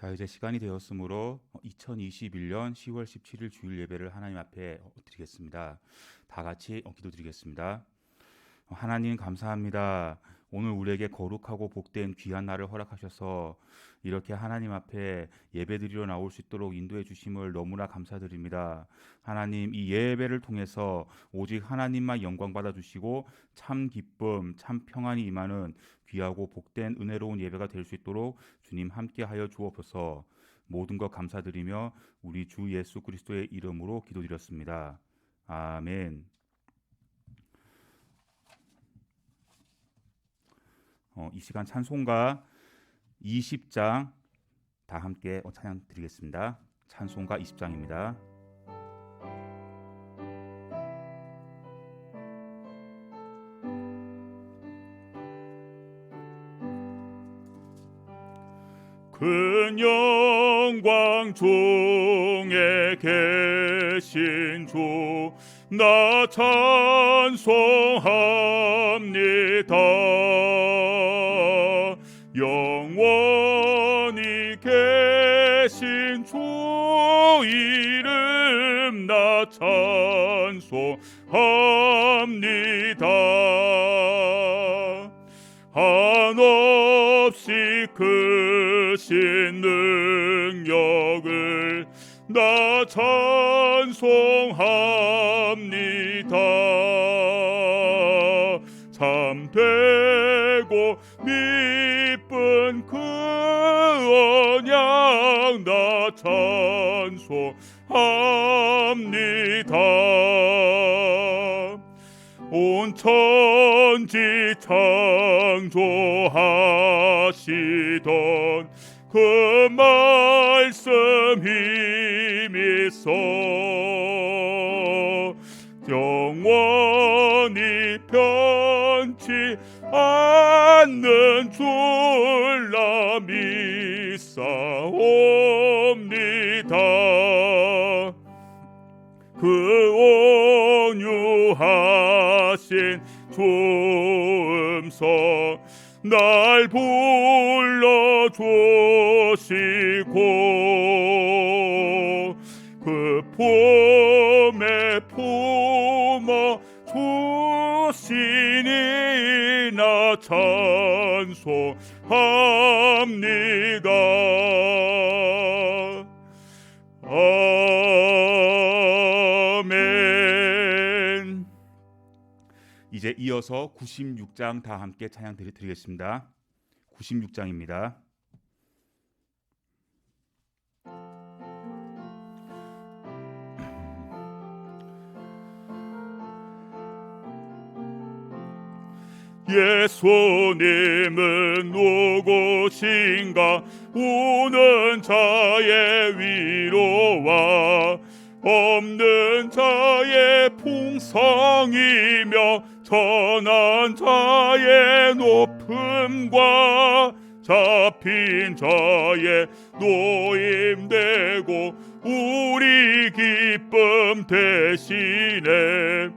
자, 이제 시간이 되었으므로 2021년 10월 17일 주일 예배를 하나님 앞에 드리겠습니다. 다 같이 기도드리겠습니다. 하나님 감사합니다. 오늘 우리에게 거룩하고 복된 귀한 날을 허락하셔서 이렇게 하나님 앞에 예배드리러 나올 수 있도록 인도해 주심을 너무나 감사드립니다. 하나님, 이 예배를 통해서 오직 하나님만 영광 받아 주시고 참 기쁨, 참 평안이 임하는 귀하고 복된 은혜로운 예배가 될 수 있도록 주님 함께하여 주옵소서. 모든 것 감사드리며 우리 주 예수 그리스도의 이름으로 기도드렸습니다. 아멘. 이 시간 찬송가 20장 다 함께 찬양 드리겠습니다. 찬송가 20장입니다. 큰 영광 중에 계신 주 나 찬송합니다. 영원히 계신 주 이름 나 찬송합니다. 한없이 크신 능력을 나 찬송합니다. 참되고 미쁜 그 언약 나 찬송합니다. 온 천지 창조하시던 그 말씀 힘있어 영원히 변치 않는 줄라 믿사옵니다. 그 온유하신 주 음성 날 불러주시고 그 품에 품어 주시니 나 찬송합니다. 아멘. 이제 이어서 96장 다 함께 찬양 드리겠습니다. 96장입니다. 예수님은 누구신가 우는 자의 위로와 없는 자의 풍성이며 전한 자의 높음과 잡힌 자의 노임되고 우리 기쁨 대신에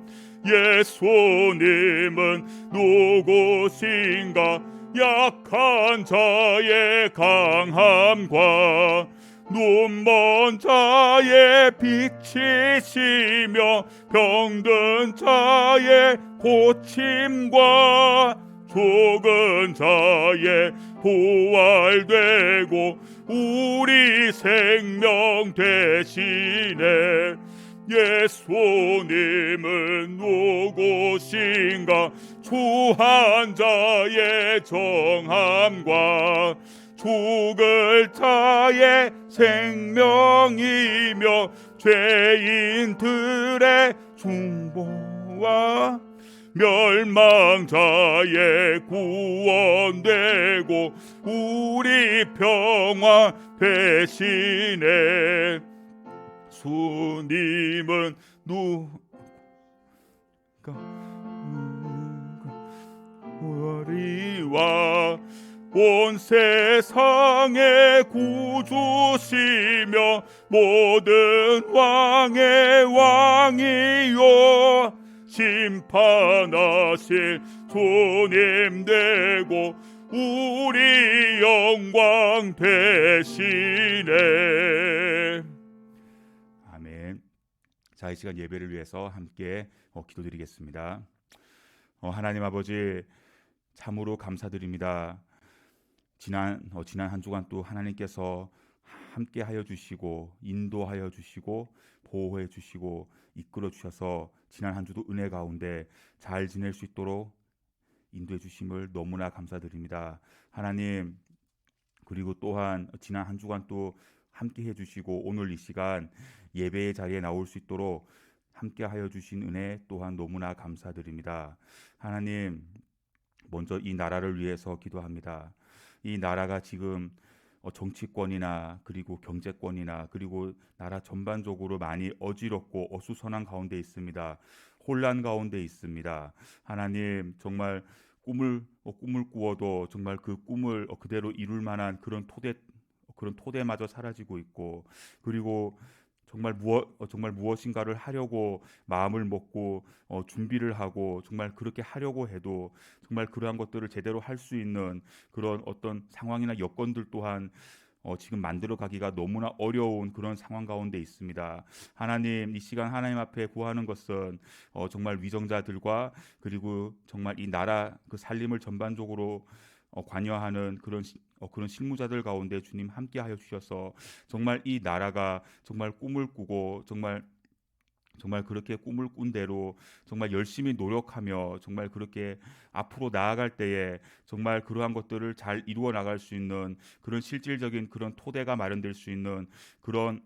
예수님은 누구신가 약한 자의 강함과 눈먼 자의 빛이시며 병든 자의 고침과 죽은 자의 부활되고 우리 생명 대신에 예수님은 누구신가 추한 자의 정함과 죽을 자의 생명이며 죄인들의 중보와 멸망자의 구원되고 우리 평화 대신에 주님은 우리와 온 세상의 구주시며 모든 왕의 왕이요 심판하실 주님 되고 우리 영광 되시네. 아멘. 자, 이 시간 예배를 위해서 함께 기도드리겠습니다. 하나님 아버지, 참으로 감사드립니다. 지난 한 주간 또 하나님께서 함께 하여 주시고 인도하여 주시고 보호해 주시고 이끌어 주셔서 지난 한 주도 은혜 가운데 잘 지낼 수 있도록 인도해 주심을 너무나 감사드립니다. 하나님, 그리고 또한 지난 한 주간 또 함께 해 주시고 오늘 이 시간 예배의 자리에 나올 수 있도록 함께 하여 주신 은혜 또한 너무나 감사드립니다. 하나님, 먼저 이 나라를 위해서 기도합니다. 이 나라가 지금 정치권이나 그리고 경제권이나 그리고 나라 전반적으로 많이 어지럽고 어수선한 가운데 있습니다. 혼란 가운데 있습니다. 하나님, 정말 꿈을 꾸어도 정말 그 꿈을 그대로 이룰 만한 그런 토대마저 사라지고 있고, 그리고 정말 무엇인가를 하려고 마음을 먹고 준비를 하고 정말 그렇게 하려고 해도 정말 그러한 것들을 제대로 할 수 있는 그런 어떤 상황이나 여건들 또한 지금 만들어 가기가 너무나 어려운 그런 상황 가운데 있습니다. 하나님, 이 시간 하나님 앞에 구하는 것은 정말 위정자들과 그리고 정말 이 나라 그 살림을 전반적으로 관여하는 그런 실무자들 가운데 주님 함께하여 주셔서 정말 이 나라가 정말 꿈을 꾸고 정말 그렇게 꿈을 꾼 대로 정말 열심히 노력하며 정말 그렇게 앞으로 나아갈 때에 정말 그러한 것들을 잘 이루어 나갈 수 있는 그런 실질적인 그런 토대가 마련될 수 있는 그런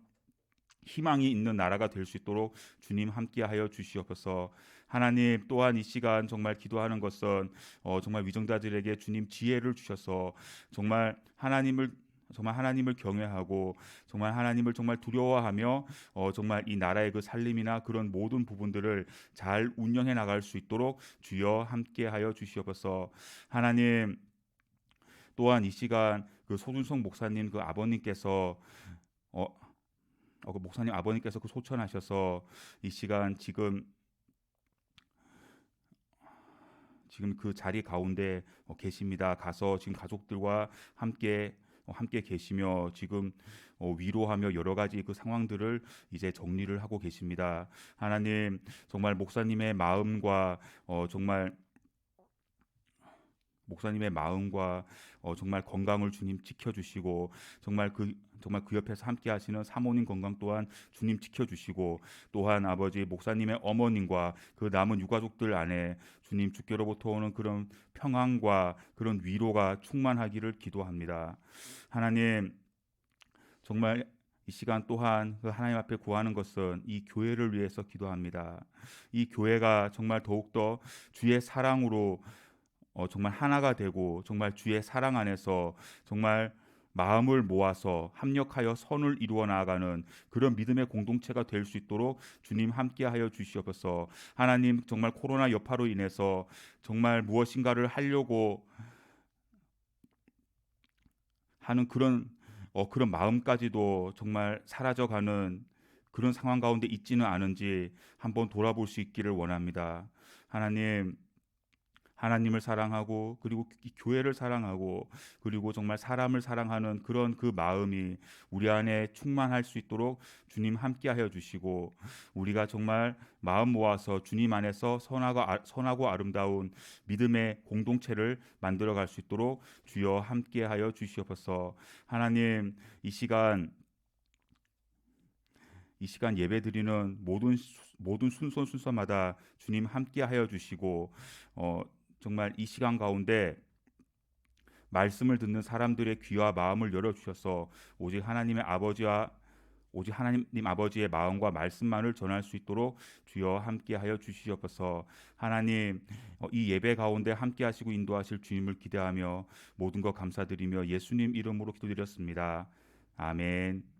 희망이 있는 나라가 될 수 있도록 주님 함께하여 주시옵소서. 하나님, 또한 이 시간 정말 기도하는 것은 정말 위정자들에게 주님 지혜를 주셔서 정말 하나님을 경외하고 정말 하나님을 정말 두려워하며 정말 이 나라의 그 살림이나 그런 모든 부분들을 잘 운영해 나갈 수 있도록 주여 함께하여 주시옵소서. 하나님, 또한 이 시간 그 소준성 목사님 그 아버님께서 어, 그 목사님 아버님께서 그 소천하셔서 이 시간 지금 그 자리 가운데 계십니다. 가서 지금 가족들과 함께 계시며 지금 위로하며 여러 가지 그 상황들을 이제 정리를 하고 계십니다. 하나님, 정말 목사님의 마음과 정말 건강을 주님 지켜주시고 정말 그 옆에서 함께 하시는 사모님 건강 또한 주님 지켜주시고 또한 아버지 목사님의 어머님과 그 남은 유가족들 안에 주님 주께로부터 오는 그런 평안과 그런 위로가 충만하기를 기도합니다. 하나님, 정말 이 시간 또한 그 하나님 앞에 구하는 것은 이 교회를 위해서 기도합니다. 이 교회가 정말 더욱더 주의 사랑으로 정말 하나가 되고 정말 주의 사랑 안에서 정말 마음을 모아서 합력하여 선을 이루어 나아가는 그런 믿음의 공동체가 될 수 있도록 주님 함께하여 주시옵소서. 하나님, 정말 코로나 여파로 인해서 정말 무엇인가를 하려고 하는 그런 마음까지도 정말 사라져가는 그런 상황 가운데 있지는 않은지 한번 돌아볼 수 있기를 원합니다. 하나님을 사랑하고 그리고 이 교회를 사랑하고 그리고 정말 사람을 사랑하는 그런 그 마음이 우리 안에 충만할 수 있도록 주님 함께하여 주시고 우리가 정말 마음 모아서 주님 안에서 선하고 아름다운 믿음의 공동체를 만들어갈 수 있도록 주여 함께하여 주시옵소서. 하나님, 이 시간 예배드리는 모든 순서마다 주님 함께하여 주시고 정말 이 시간 가운데 말씀을 듣는 사람들의 귀와 마음을 열어 주셔서 오직 하나님 아버지의 마음과 말씀만을 전할 수 있도록 주여 함께하여 주시옵소서. 하나님, 이 예배 가운데 함께하시고 인도하실 주님을 기대하며 모든 것 감사드리며 예수님 이름으로 기도드렸습니다. 아멘.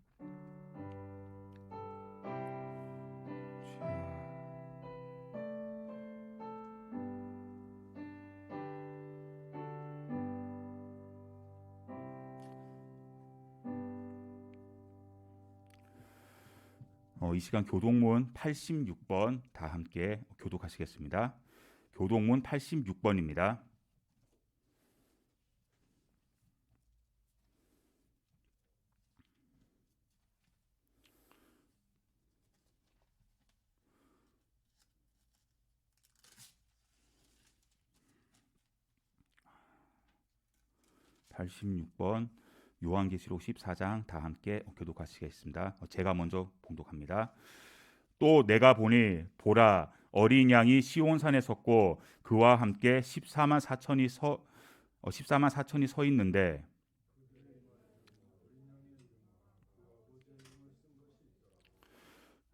이 시간 교동문 86번 다 함께 교독하시겠습니다. 교동문 86번입니다. 86번 요한계시록 14장 다 함께 교독하시겠습니다. 제가 먼저 봉독합니다. 또 내가 보니 보라 어린 양이 시온산에 섰고 그와 함께 14만 4천이 서 있는데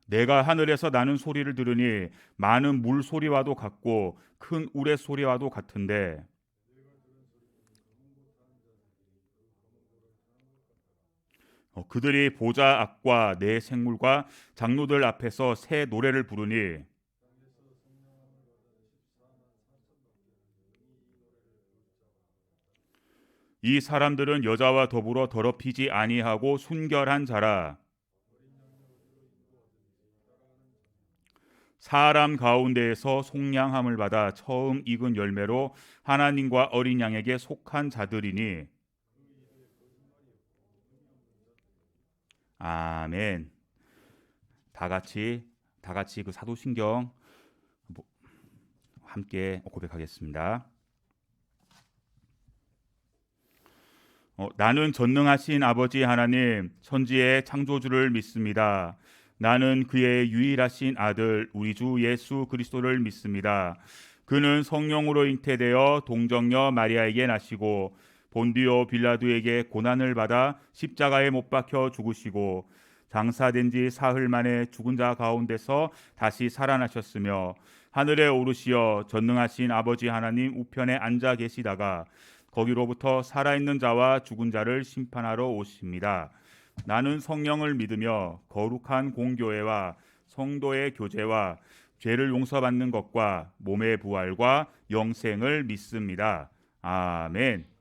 내가 하늘에서 나는 소리를 들으니 많은 물 소리와도 같고 큰 우레 소리와도 같은데 그들이 보좌 앞과 네 생물과 장로들 앞에서 새 노래를 부르니 이 사람들은 여자와 더불어 더럽히지 아니하고 순결한 자라. 사람 가운데에서 속량함을 받아 처음 익은 열매로 하나님과 어린 양에게 속한 자들이니. 아멘. 다 같이 그 사도신경 함께 고백하겠습니다. 나는 전능하신 아버지 하나님 천지의 창조주를 믿습니다. 나는 그의 유일하신 아들 우리 주 예수 그리스도를 믿습니다. 그는 성령으로 잉태되어 동정녀 마리아에게 나시고 본디오 빌라도에게 고난을 받아 십자가에 못 박혀 죽으시고 장사된 지 사흘 만에 죽은 자 가운데서 다시 살아나셨으며 하늘에 오르시어 전능하신 아버지 하나님 우편에 앉아 계시다가 거기로부터 살아있는 자와 죽은 자를 심판하러 오십니다. 나는 성령을 믿으며 거룩한 공교회와 성도의 교제와 죄를 용서받는 것과 몸의 부활과 영생을 믿습니다. 아멘.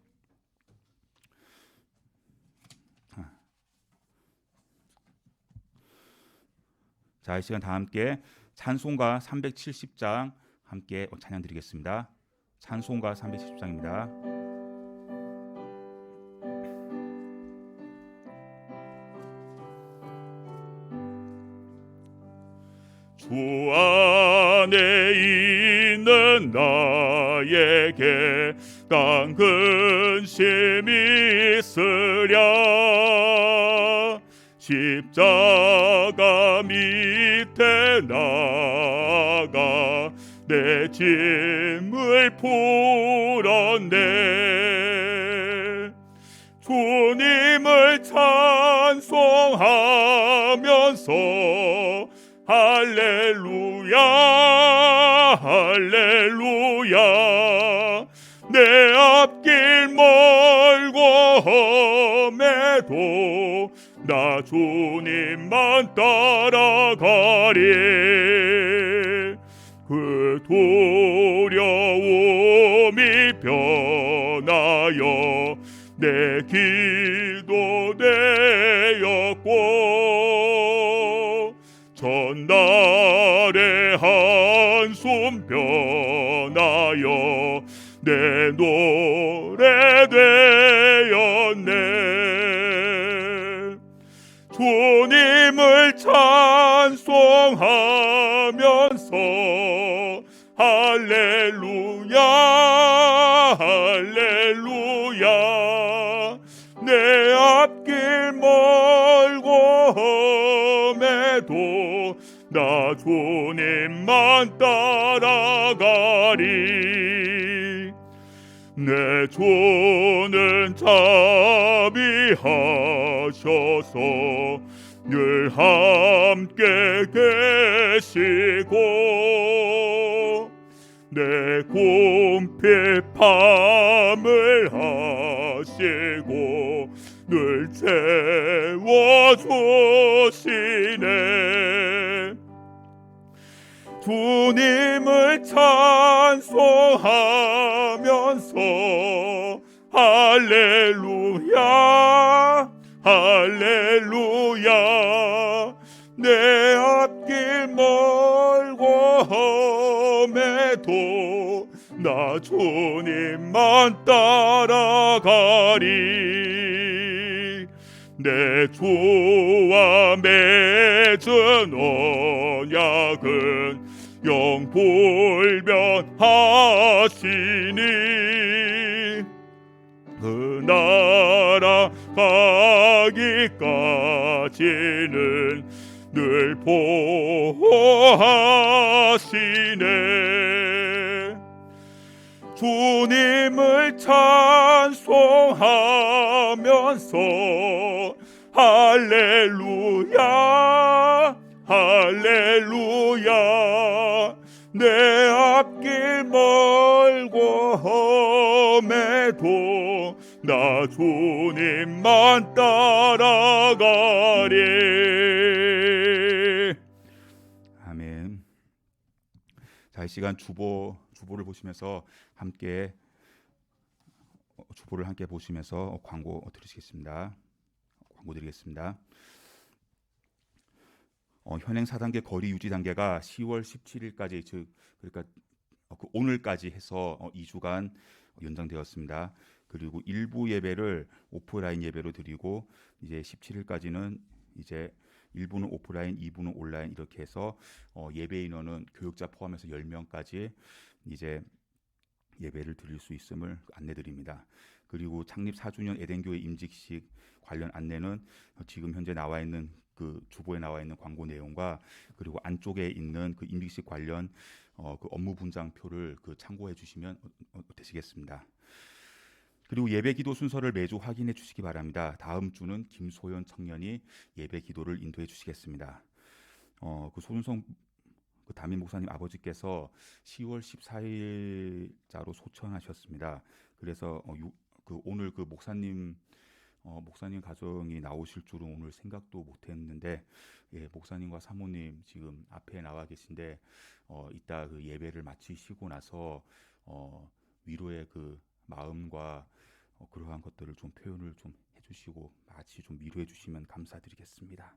자, 이 시간 다 함께 찬송가 370장 함께 찬양 드리겠습니다. 찬송가 370장입니다. 주 안에 있는 나에게 강 근심이 있으랴 십자가 밑에 나가 내 짐을 풀었네. 주님을 찬송하면서 할렐루야 할렐루야 내 앞길 멀고 험해도 나 주님만 따라가리. 그 두려움이 변하여 내 기도 되었고 전날의 한숨 변하여 내 노래 되었네. 주님을 찬송하면서 할렐루야 할렐루야 내 앞길 멀고 험해도 나 주님만 따라가리. 내 주는 자비하셔서 늘 함께 계시고 내 궁핍함을 하시고 늘 채워주시네. 주님을 찬송하면서 할렐루야 할렐루야 내 앞길 멀고 험해도 나 주님만 따라가리. 내 주와 맺은 언약은 영불변하시니 그 나라 가기까지는 늘 보호하시네. 주님을 찬송하면서 할렐루야 할렐루야 내 앞길 멀고 험해도 나 주님만 따라가리. 아멘. 자, 이 시간 주보를 보시면서 함께 주보를 함께 보시면서 광고 드리겠습니다. 현행 4단계 거리 유지 단계가 10월 17일까지 즉 그러니까 오늘까지 해서 2주간 연장되었습니다. 그리고 일부 예배를 오프라인 예배로 드리고 이제 17일까지는 이제 일부는 오프라인, 2부는 온라인 이렇게 해서 예배 인원은 교육자 포함해서 10명까지 이제 예배를 드릴 수 있음을 안내드립니다. 그리고 창립 4주년 에덴교회 임직식 관련 안내는 지금 현재 나와 있는 그 주보에 나와 있는 광고 내용과 그리고 안쪽에 있는 그 임직식 관련 그 업무 분장표를 그 참고해 주시면 되시겠습니다. 그리고 예배 기도 순서를 매주 확인해 주시기 바랍니다. 다음 주는 김소연 청년이 예배 기도를 인도해 주시겠습니다. 그 손은성 그 담임 목사님 아버지께서 10월 14일자로 소천하셨습니다. 그래서 오늘 그 목사님 가정이 나오실 줄은 오늘 생각도 못했는데 목사님과 사모님 지금 앞에 나와 계신데 이따 그 예배를 마치시고 나서 위로의 그 마음과 그러한 것들을 좀 표현을 좀 해주시고 같이 좀 위로해 주시면 감사드리겠습니다.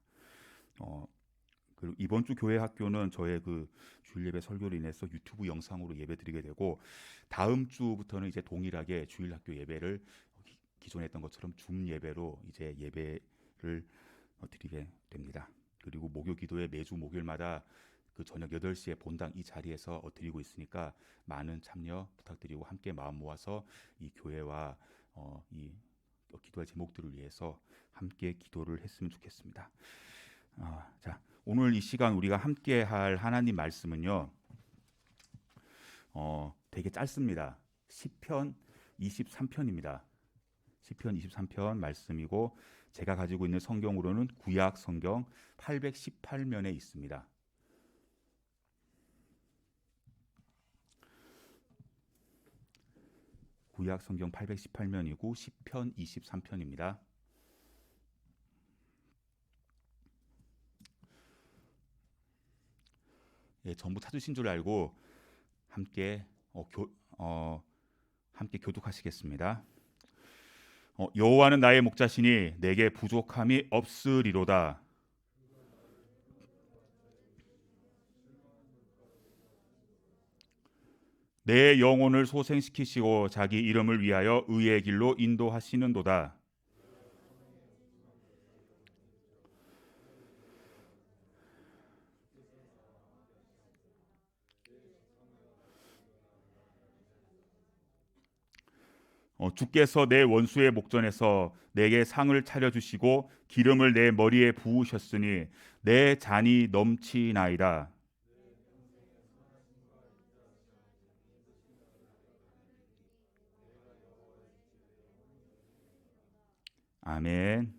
그리고 이번 주 교회 학교는 저의 그 주일 예배 설교로 인해서 유튜브 영상으로 예배드리게 되고 다음 주부터는 이제 동일하게 주일 학교 예배를 기존에 했던 것처럼 줌 예배로 이제 예배를 드리게 됩니다. 그리고 목요 기도회 매주 목요일마다 그 저녁 8시에 본당 이 자리에서 드리고 있으니까 많은 참여 부탁드리고 함께 마음 모아서 이 교회와 이 기도의 제목들을 위해서 함께 기도를 했으면 좋겠습니다. 자, 오늘 이 시간 우리가 함께 할 하나님 말씀은요. 되게 짧습니다. 시편 23편입니다. 시편 23편 말씀이고 제가 가지고 있는 성경으로는 구약 성경 818면에 있습니다. 구약 성경 818면이고 시편 23편입니다. 전부 찾으신 줄 알고 함께 교독하시겠습니다. 여호와는 나의 목자시니 내게 부족함이 없으리로다. 내 영혼을 소생시키시고 자기 이름을 위하여 의의 길로 인도하시는도다. 주께서 내 원수의 목전에서 내게 상을 차려주시고 기름을 내 머리에 부으셨으니 내 잔이 넘치나이다. 아멘.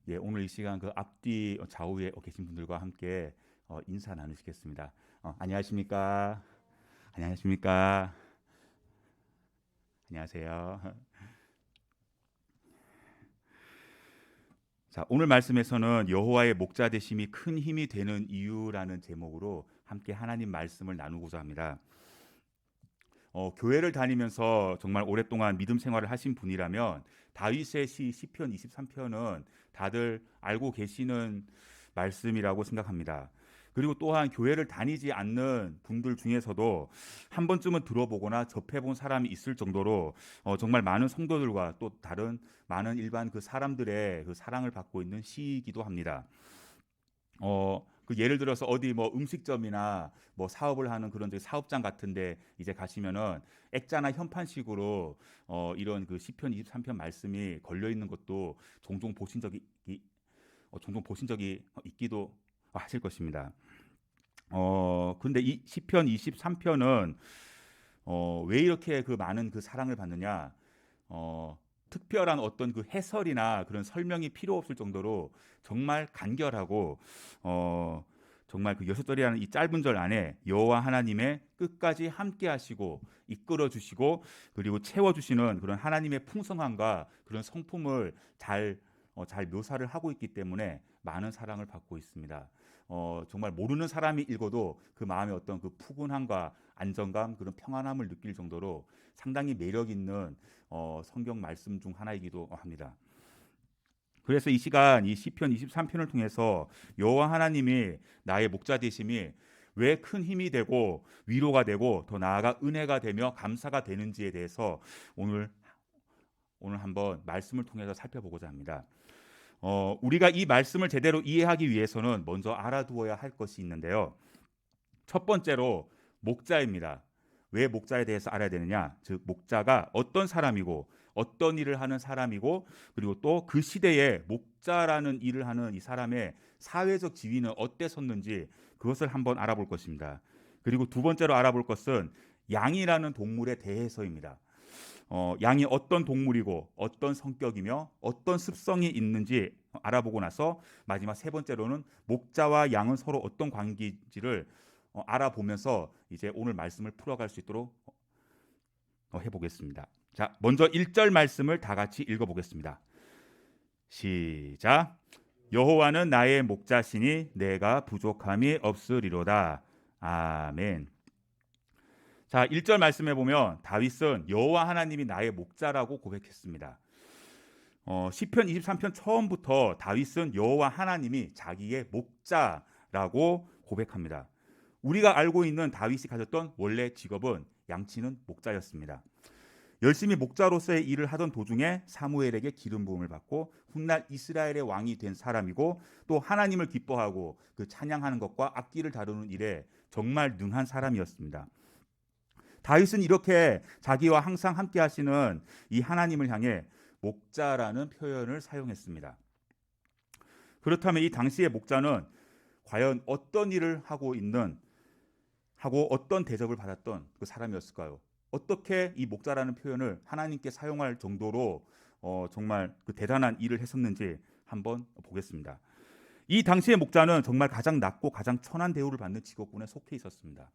예, 오늘 이 시간 그 앞뒤 좌우에 계신 분들과 함께 인사 나누시겠습니다. 안녕하십니까? 안녕하십니까? 안녕하세요. 자, 오늘 말씀에서는 여호와의 목자 되심이 큰 힘이 되는 이유라는 제목으로 함께 하나님 말씀을 나누고자 합니다. 교회를 다니면서 정말 오랫동안 믿음 생활을 하신 분이라면 다윗의 시편 23편은 다들 알고 계시는 말씀이라고 생각합니다. 그리고 또한 교회를 다니지 않는 분들 중에서도 한 번쯤은 들어보거나 접해본 사람이 있을 정도로 정말 많은 성도들과 또 다른 많은 일반 그 사람들의 그 사랑을 받고 있는 시이기도 합니다. 그 예를 들어서 어디 뭐 음식점이나 뭐 사업을 하는 그런 저기 사업장 같은데 이제 가시면은 액자나 현판식으로 이런 그 시편 23편 말씀이 걸려 있는 것도 종종 보신 적이 있기도 하실 것입니다. 근데 이 시편 23편은 왜 이렇게 그 많은 그 사랑을 받느냐? 특별한 어떤 그 해설이나 그런 설명이 필요 없을 정도로 정말 간결하고 정말 그 6절이라는 이 짧은 절 안에 여호와 하나님의 끝까지 함께 하시고 이끌어 주시고 그리고 채워 주시는 그런 하나님의 풍성함과 그런 성품을 잘 묘사를 하고 있기 때문에 많은 사랑을 받고 있습니다. 정말 모르는 사람이 읽어도 그 마음의 어떤 그 푸근함과 안정감 그런 평안함을 느낄 정도로 상당히 매력 있는 성경 말씀 중 하나이기도 합니다. 그래서 이 시간 이 시편 23편을 통해서 여호와 하나님이 나의 목자 되심이 왜 큰 힘이 되고 위로가 되고 더 나아가 은혜가 되며 감사가 되는지에 대해서 오늘 한번 말씀을 통해서 살펴보고자 합니다. 우리가 이 말씀을 제대로 이해하기 위해서는 먼저 알아두어야 할 것이 있는데요. 첫 번째로 목자입니다. 왜 목자에 대해서 알아야 되느냐? 즉 목자가 어떤 사람이고 어떤 일을 하는 사람이고 그리고 또 그 시대에 목자라는 일을 하는 이 사람의 사회적 지위는 어땠었는지 그것을 한번 알아볼 것입니다. 그리고 두 번째로 알아볼 것은 양이라는 동물에 대해서입니다. 양이 어떤 동물이고 어떤 성격이며 어떤 습성이 있는지 알아보고 나서 마지막 세 번째로는 목자와 양은 서로 어떤 관계인지를 알아보면서 이제 오늘 말씀을 풀어갈 수 있도록 해보겠습니다. 자, 먼저 1절 말씀을 다 같이 읽어보겠습니다. 시작. 여호와는 나의 목자시니 내가 부족함이 없으리로다. 아멘. 자, 1절 말씀해 보면 다윗은 여호와 하나님이 나의 목자라고 고백했습니다. 시편 23편 처음부터 다윗은 여호와 하나님이 자기의 목자라고 고백합니다. 우리가 알고 있는 다윗이 가졌던 원래 직업은 양치는 목자였습니다. 열심히 목자로서의 일을 하던 도중에 사무엘에게 기름 부음을 받고 훗날 이스라엘의 왕이 된 사람이고 또 하나님을 기뻐하고 그 찬양하는 것과 악기를 다루는 일에 정말 능한 사람이었습니다. 다윗은 이렇게 자기와 항상 함께 하시는 이 하나님을 향해 목자라는 표현을 사용했습니다. 그렇다면 이 당시의 목자는 과연 어떤 일을 하고 어떤 대접을 받았던 그 사람이었을까요? 어떻게 이 목자라는 표현을 하나님께 사용할 정도로 정말 그 대단한 일을 했었는지 한번 보겠습니다. 이 당시의 목자는 정말 가장 낮고 가장 천한 대우를 받는 직업군에 속해 있었습니다.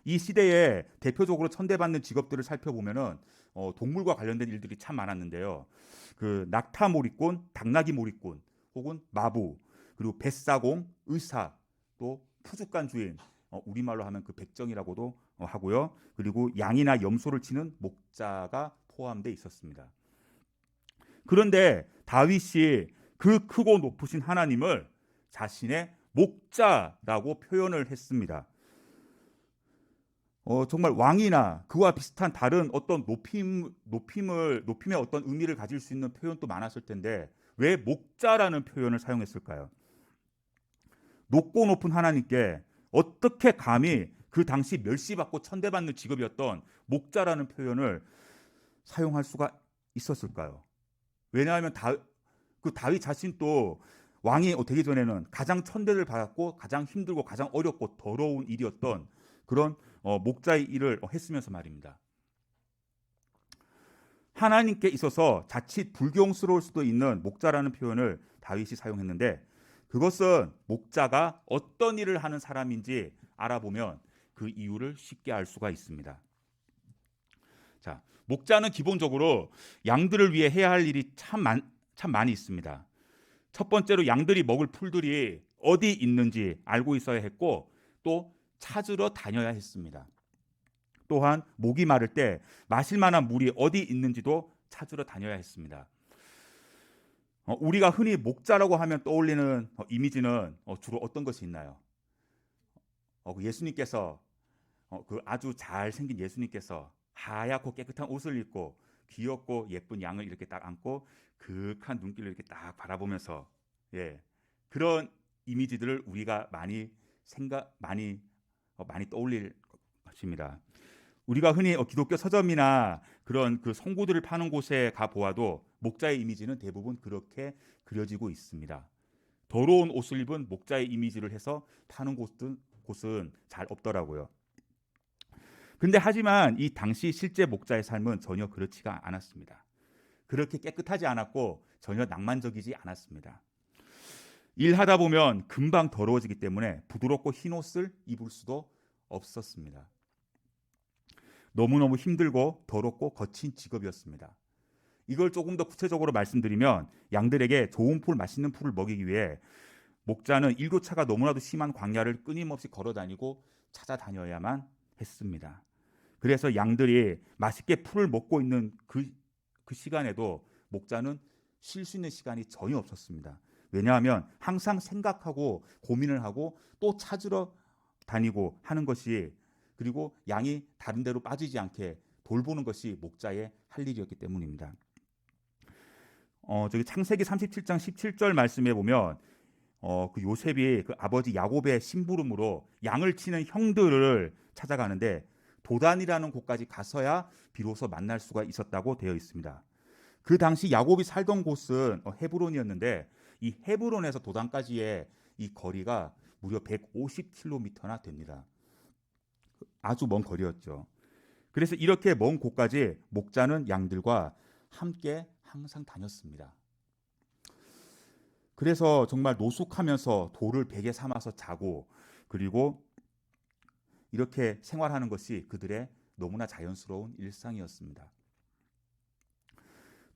이 시대에 대표적으로 천대받는 직업들을 살펴보면은 동물과 관련된 일들이 참 많았는데요. 그 낙타몰이꾼, 당나귀몰이꾼, 혹은 마부, 그리고 뱃사공, 의사, 또 푸주간 주인, 우리말로 하면 그 백정이라고도 하고요. 그리고 양이나 염소를 치는 목자가 포함되어 있었습니다. 그런데 다윗이 그 크고 높으신 하나님을 자신의 목자라고 표현을 했습니다. 정말 왕이나 그와 비슷한 다른 어떤 높임의 어떤 의미를 가질 수 있는 표현도 많았을 텐데 왜 목자라는 표현을 사용했을까요? 높고 높은 하나님께 어떻게 감히 그 당시 멸시받고 천대받는 직업이었던 목자라는 표현을 사용할 수가 있었을까요? 왜냐하면 다윗 자신도 왕이 되기 전에는 가장 천대를 받았고 가장 힘들고 가장 어렵고 더러운 일이었던 그런 목자의 일을 했으면서 말입니다. 하나님께 있어서 자칫 불경스러울 수도 있는 목자라는 표현을 다윗이 사용했는데 그것은 목자가 어떤 일을 하는 사람인지 알아보면 그 이유를 쉽게 알 수가 있습니다. 자, 목자는 기본적으로 양들을 위해 해야 할 일이 참 많이 있습니다. 첫 번째로 양들이 먹을 풀들이 어디 있는지 알고 있어야 했고 또 찾으러 다녀야 했습니다. 또한 목이 마를 때 마실 만한 물이 어디 있는지도 찾으러 다녀야 했습니다. 우리가 흔히 목자라고 하면 떠올리는 이미지는 주로 어떤 것이 있나요? 그 예수님께서 그 아주 잘생긴 예수님께서 하얗고 깨끗한 옷을 입고 귀엽고 예쁜 양을 이렇게 딱 안고 그윽한 눈길로 이렇게 딱 바라보면서 그런 이미지들을 우리가 많이 떠올릴 것입니다. 우리가 흔히 기독교 서점이나 그런 그 성구들을 파는 곳에 가 보아도 목자의 이미지는 대부분 그렇게 그려지고 있습니다. 더러운 옷을 입은 목자의 이미지를 해서 파는 곳은 잘 없더라고요. 근데 하지만 이 당시 실제 목자의 삶은 전혀 그렇지가 않았습니다. 그렇게 깨끗하지 않았고 전혀 낭만적이지 않았습니다. 일하다 보면 금방 더러워지기 때문에 부드럽고 흰 옷을 입을 수도 없었습니다. 너무너무 힘들고 더럽고 거친 직업이었습니다. 이걸 조금 더 구체적으로 말씀드리면 양들에게 좋은 풀, 맛있는 풀을 먹이기 위해 목자는 일교차가 너무나도 심한 광야를 끊임없이 걸어다니고 찾아다녀야만 했습니다. 그래서 양들이 맛있게 풀을 먹고 있는 그 시간에도 목자는 쉴 수 있는 시간이 전혀 없었습니다. 왜냐하면 항상 생각하고 고민을 하고 또 찾으러 다니고 하는 것이, 그리고 양이 다른 데로 빠지지 않게 돌보는 것이 목자의 할 일이었기 때문입니다. 저기 창세기 37장 17절 말씀에 보면 그 요셉이 그 아버지 야곱의 심부름으로 양을 치는 형들을 찾아가는데 도단이라는 곳까지 가서야 비로소 만날 수가 있었다고 되어 있습니다. 그 당시 야곱이 살던 곳은 헤브론이었는데 이 헤브론에서 도단까지의 이 거리가 무려 150km나 됩니다. 아주 먼 거리였죠. 그래서 이렇게 먼 곳까지 목자는 양들과 함께 항상 다녔습니다. 그래서 정말 노숙하면서 돌을 베개 삼아서 자고, 그리고 이렇게 생활하는 것이 그들의 너무나 자연스러운 일상이었습니다.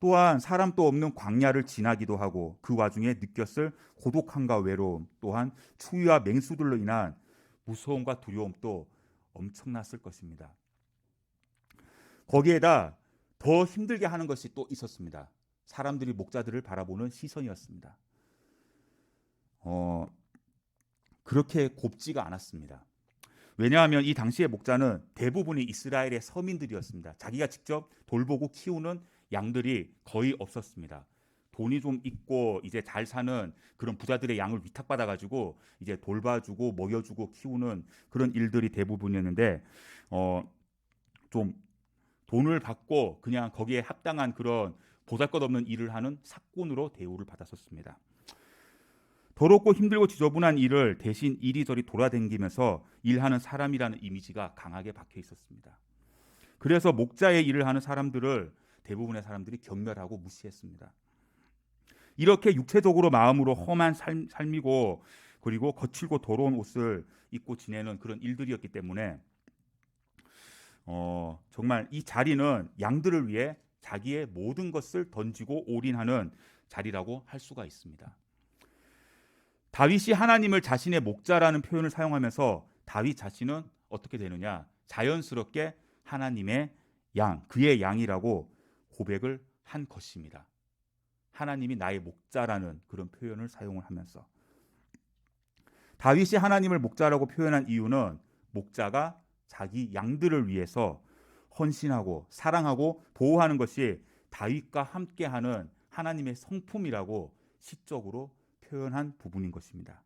또한 사람도 없는 광야를 지나기도 하고 그 와중에 느꼈을 고독함과 외로움, 또한 추위와 맹수들로 인한 무서움과 두려움도 엄청났을 것입니다. 거기에다 더 힘들게 하는 것이 또 있었습니다. 사람들이 목자들을 바라보는 시선이었습니다. 그렇게 곱지가 않았습니다. 왜냐하면 이 당시의 목자는 대부분이 이스라엘의 서민들이었습니다. 자기가 직접 돌보고 키우는 양들이 거의 없었습니다. 돈이 좀 있고 이제 잘 사는 그런 부자들의 양을 위탁받아가지고 이제 돌봐주고 먹여주고 키우는 그런 일들이 대부분이었는데 좀 돈을 받고 그냥 거기에 합당한 그런 보잘것없는 일을 하는 삭군으로 대우를 받았었습니다. 더럽고 힘들고 지저분한 일을 대신 이리저리 돌아다니면서 일하는 사람이라는 이미지가 강하게 박혀 있었습니다. 그래서 목자의 일을 하는 사람들을 대부분의 사람들이 경멸하고 무시했습니다. 이렇게 육체적으로 마음으로 험한 삶이고, 그리고 거칠고 더러운 옷을 입고 지내는 그런 일들이었기 때문에 정말 이 자리는 양들을 위해 자기의 모든 것을 던지고 올인하는 자리라고 할 수가 있습니다. 다윗이 하나님을 자신의 목자라는 표현을 사용하면서 다윗 자신은 어떻게 되느냐? 자연스럽게 하나님의 양, 그의 양이라고 고백을 한 것입니다. 하나님이 나의 목자라는 그런 표현을 사용을 하면서 다윗이 하나님을 목자라고 표현한 이유는 목자가 자기 양들을 위해서 헌신하고 사랑하고 보호하는 것이 다윗과 함께하는 하나님의 성품이라고 시적으로 표현한 부분인 것입니다.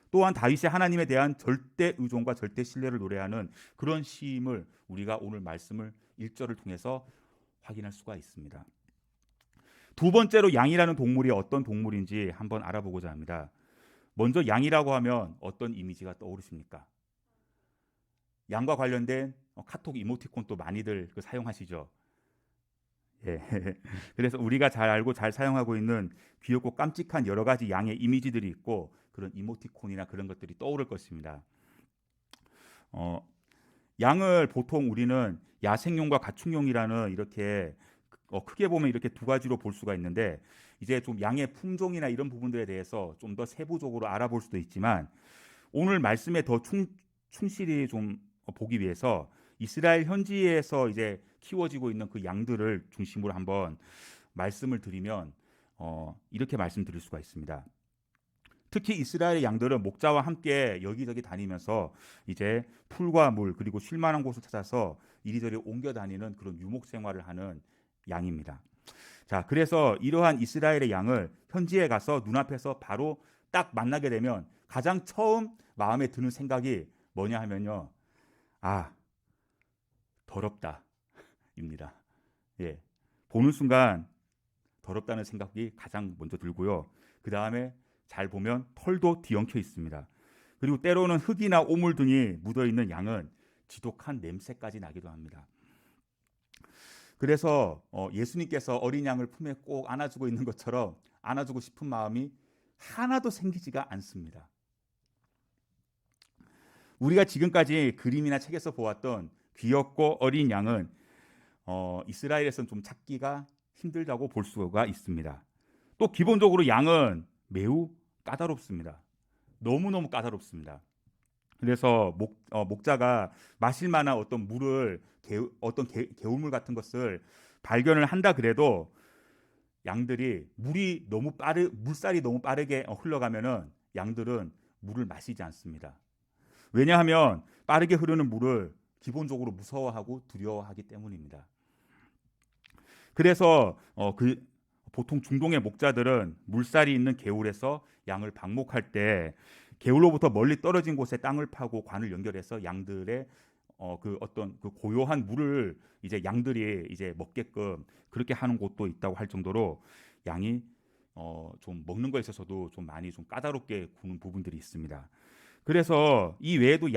또한 다윗이 하나님에 대한 절대 의존과 절대 신뢰를 노래하는 그런 시임을 우리가 오늘 말씀을 1절을 통해서 확인할 수가 있습니다. 두 번째로 양이라는 동물이 어떤 동물인지 한번 알아보고자 합니다. 먼저 양이라고 하면 어떤 이미지가 떠오르십니까? 양과 관련된 카톡 이모티콘 또 많이들 사용하시죠. 예. 그래서 우리가 잘 알고 잘 사용하고 있는 귀엽고 깜찍한 여러 가지 양의 이미지들이 있고 그런 이모티콘이나 그런 것들이 떠오를 것입니다. 양을 보통 우리는 야생용과 가축용이라는 이렇게 크게 보면 이렇게 두 가지로 볼 수가 있는데, 이제 좀 양의 품종이나 이런 부분들에 대해서 좀 더 세부적으로 알아볼 수도 있지만 오늘 말씀에 더 충실히 좀 보기 위해서 이스라엘 현지에서 이제 키워지고 있는 그 양들을 중심으로 한번 말씀을 드리면 이렇게 말씀드릴 수가 있습니다. 특히 이스라엘의 양들은 목자와 함께 여기저기 다니면서 이제 풀과 물 그리고 쉴 만한 곳을 찾아서 이리저리 옮겨 다니는 그런 유목 생활을 하는 양입니다. 자, 그래서 이러한 이스라엘의 양을 현지에 가서 눈앞에서 바로 딱 만나게 되면 가장 처음 마음에 드는 생각이 뭐냐 하면요. 더럽다 입니다. 예. 보는 순간 더럽다는 생각이 가장 먼저 들고요. 그 다음에 잘 보면 털도 뒤엉켜 있습니다. 그리고 때로는 흙이나 오물 등이 묻어있는 양은 지독한 냄새까지 나기도 합니다. 그래서 예수님께서 어린 양을 품에 꼭 안아주고 있는 것처럼 안아주고 싶은 마음이 하나도 생기지가 않습니다. 우리가 지금까지 그림이나 책에서 보았던 귀엽고 어린 양은 이스라엘에서는 좀 찾기가 힘들다고 볼 수가 있습니다. 또 기본적으로 양은 매우 까다롭습니다. 너무너무 까다롭습니다. 그래서 목자가 마실 만한 어떤 물을 어떤 개울물 같은 것을 발견을 한다 그래도 양들이 물살이 너무 빠르게 흘러가면은 양들은 물을 마시지 않습니다. 왜냐하면 빠르게 흐르는 물을 기본적으로 무서워하고 두려워하기 때문입니다. 그래서 보통 중동의 목자들은 물살이 있는 개울에서 양을 방목할 때 개울로부터 멀리 떨어진 곳에 땅을 파고 관을 연결해서 양들의 어떤 고요한 물을 이제 양들이 이제 먹게끔 그렇게 하는 곳도 있다고 할 정도로 양이 좀 먹는 거에 있어서도 좀 많이 좀 까다롭게 구는 부분들이 있습니다. 그래서 이 외에도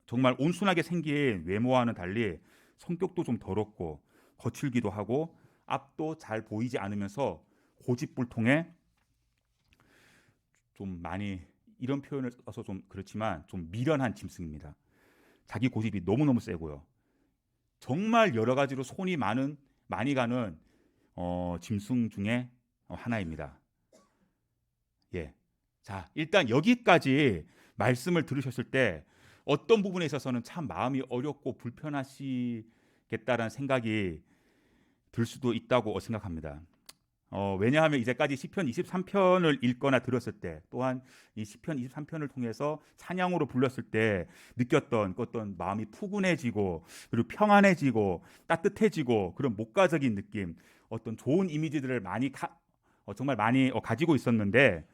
정말 온순하게 생긴 외모와는 달리 성격도 좀 더럽고 거칠기도 하고 앞도 잘 보이지 않으면서 고집불통에 좀 많이 이런 표현을 써서 좀 그렇지만 좀 미련한 짐승입니다. 자기 고집이 너무너무 세고요. 정말 여러 가지로 손이 많이 가는 짐승 중에 하나입니다. 예. 자, 일단 여기까지 말씀을 들으셨을 때 어떤 부분에 있어서는 참 마음이 어렵고 불편하시겠다라는 생각이 들 수도 있다고 생각합니다. 왜냐하면 이제까지 시편 23편을 읽거나 들었을 때 또한 이 시편 23편을 통해서 찬양으로 불렀을 때 느꼈던 어떤 마음이 푸근해지고 그리고 평안해지고 따뜻해지고 그런 목가적인 느낌, 어떤 좋은 이미지들을 정말 많이 가지고 있었는데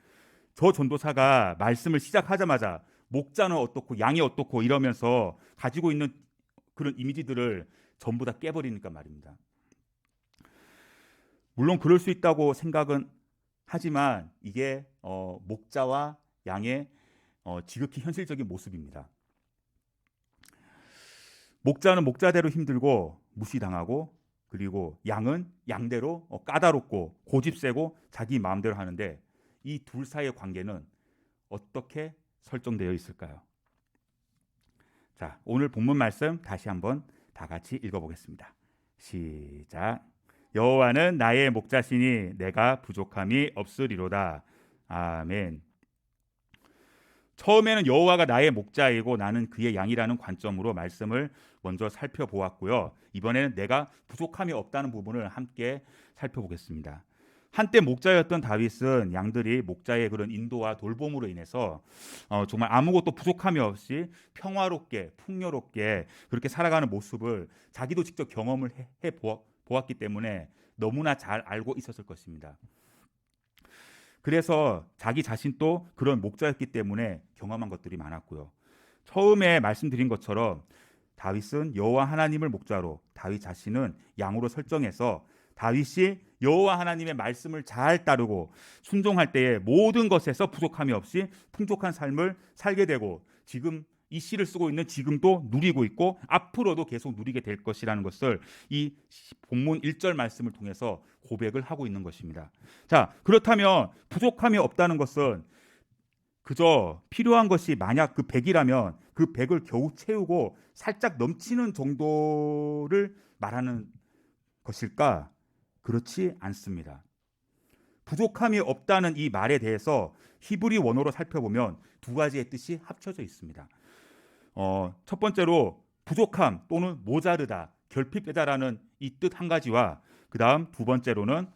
저 전도사가 말씀을 시작하자마자 목자는 어떻고 양이 어떻고 이러면서 가지고 있는 그런 이미지들을 전부 다 깨버리니까 말입니다. 물론 그럴 수 있다고 생각은 하지만 이게 목자와 양의 지극히 현실적인 모습입니다. 목자는 목자대로 힘들고 무시당하고 그리고 양은 양대로 까다롭고 고집세고 자기 마음대로 하는데 이 둘 사이의 관계는 어떻게 설정되어 있을까요? 자, 오늘 본문 말씀 다시 한번 다 같이 읽어보겠습니다. 시작. 여호와는 나의 목자시니 내가 부족함이 없으리로다. 아멘. 처음에는 여호와가 나의 목자이고 나는 그의 양이라는 관점으로 말씀을 먼저 살펴보았고요. 이번에는 내가 부족함이 없다는 부분을 함께 살펴보겠습니다. 한때 목자였던 다윗은 양들이 목자의 그런 인도와 돌봄으로 인해서 정말 아무것도 부족함이 없이 평화롭게 풍요롭게 그렇게 살아가는 모습을 자기도 직접 경험을 해 보았기 때문에 너무나 잘 알고 있었을 것입니다. 그래서 자기 자신도 그런 목자였기 때문에 경험한 것들이 많았고요. 처음에 말씀드린 것처럼 다윗은 여호와 하나님을 목자로 다윗 자신은 양으로 설정해서 다윗이 여호와 하나님의 말씀을 잘 따르고 순종할 때에 모든 것에서 부족함이 없이 풍족한 삶을 살게 되고 지금 이 시를 쓰고 있는 지금도 누리고 있고 앞으로도 계속 누리게 될 것이라는 것을 이 본문 1절 말씀을 통해서 고백을 하고 있는 것입니다. 자, 그렇다면 부족함이 없다는 것은 그저 필요한 것이 만약 그 100이라면 그 100을 겨우 채우고 살짝 넘치는 정도를 말하는 것일까? 그렇지 않습니다. 부족함이 없다는 이 말에 대해서 히브리 원어로 살펴보면 두 가지의 뜻이 합쳐져 있습니다. 첫 번째로 부족함 또는 모자르다, 결핍되다라는 이 뜻 한 가지와 그 다음 두 번째로는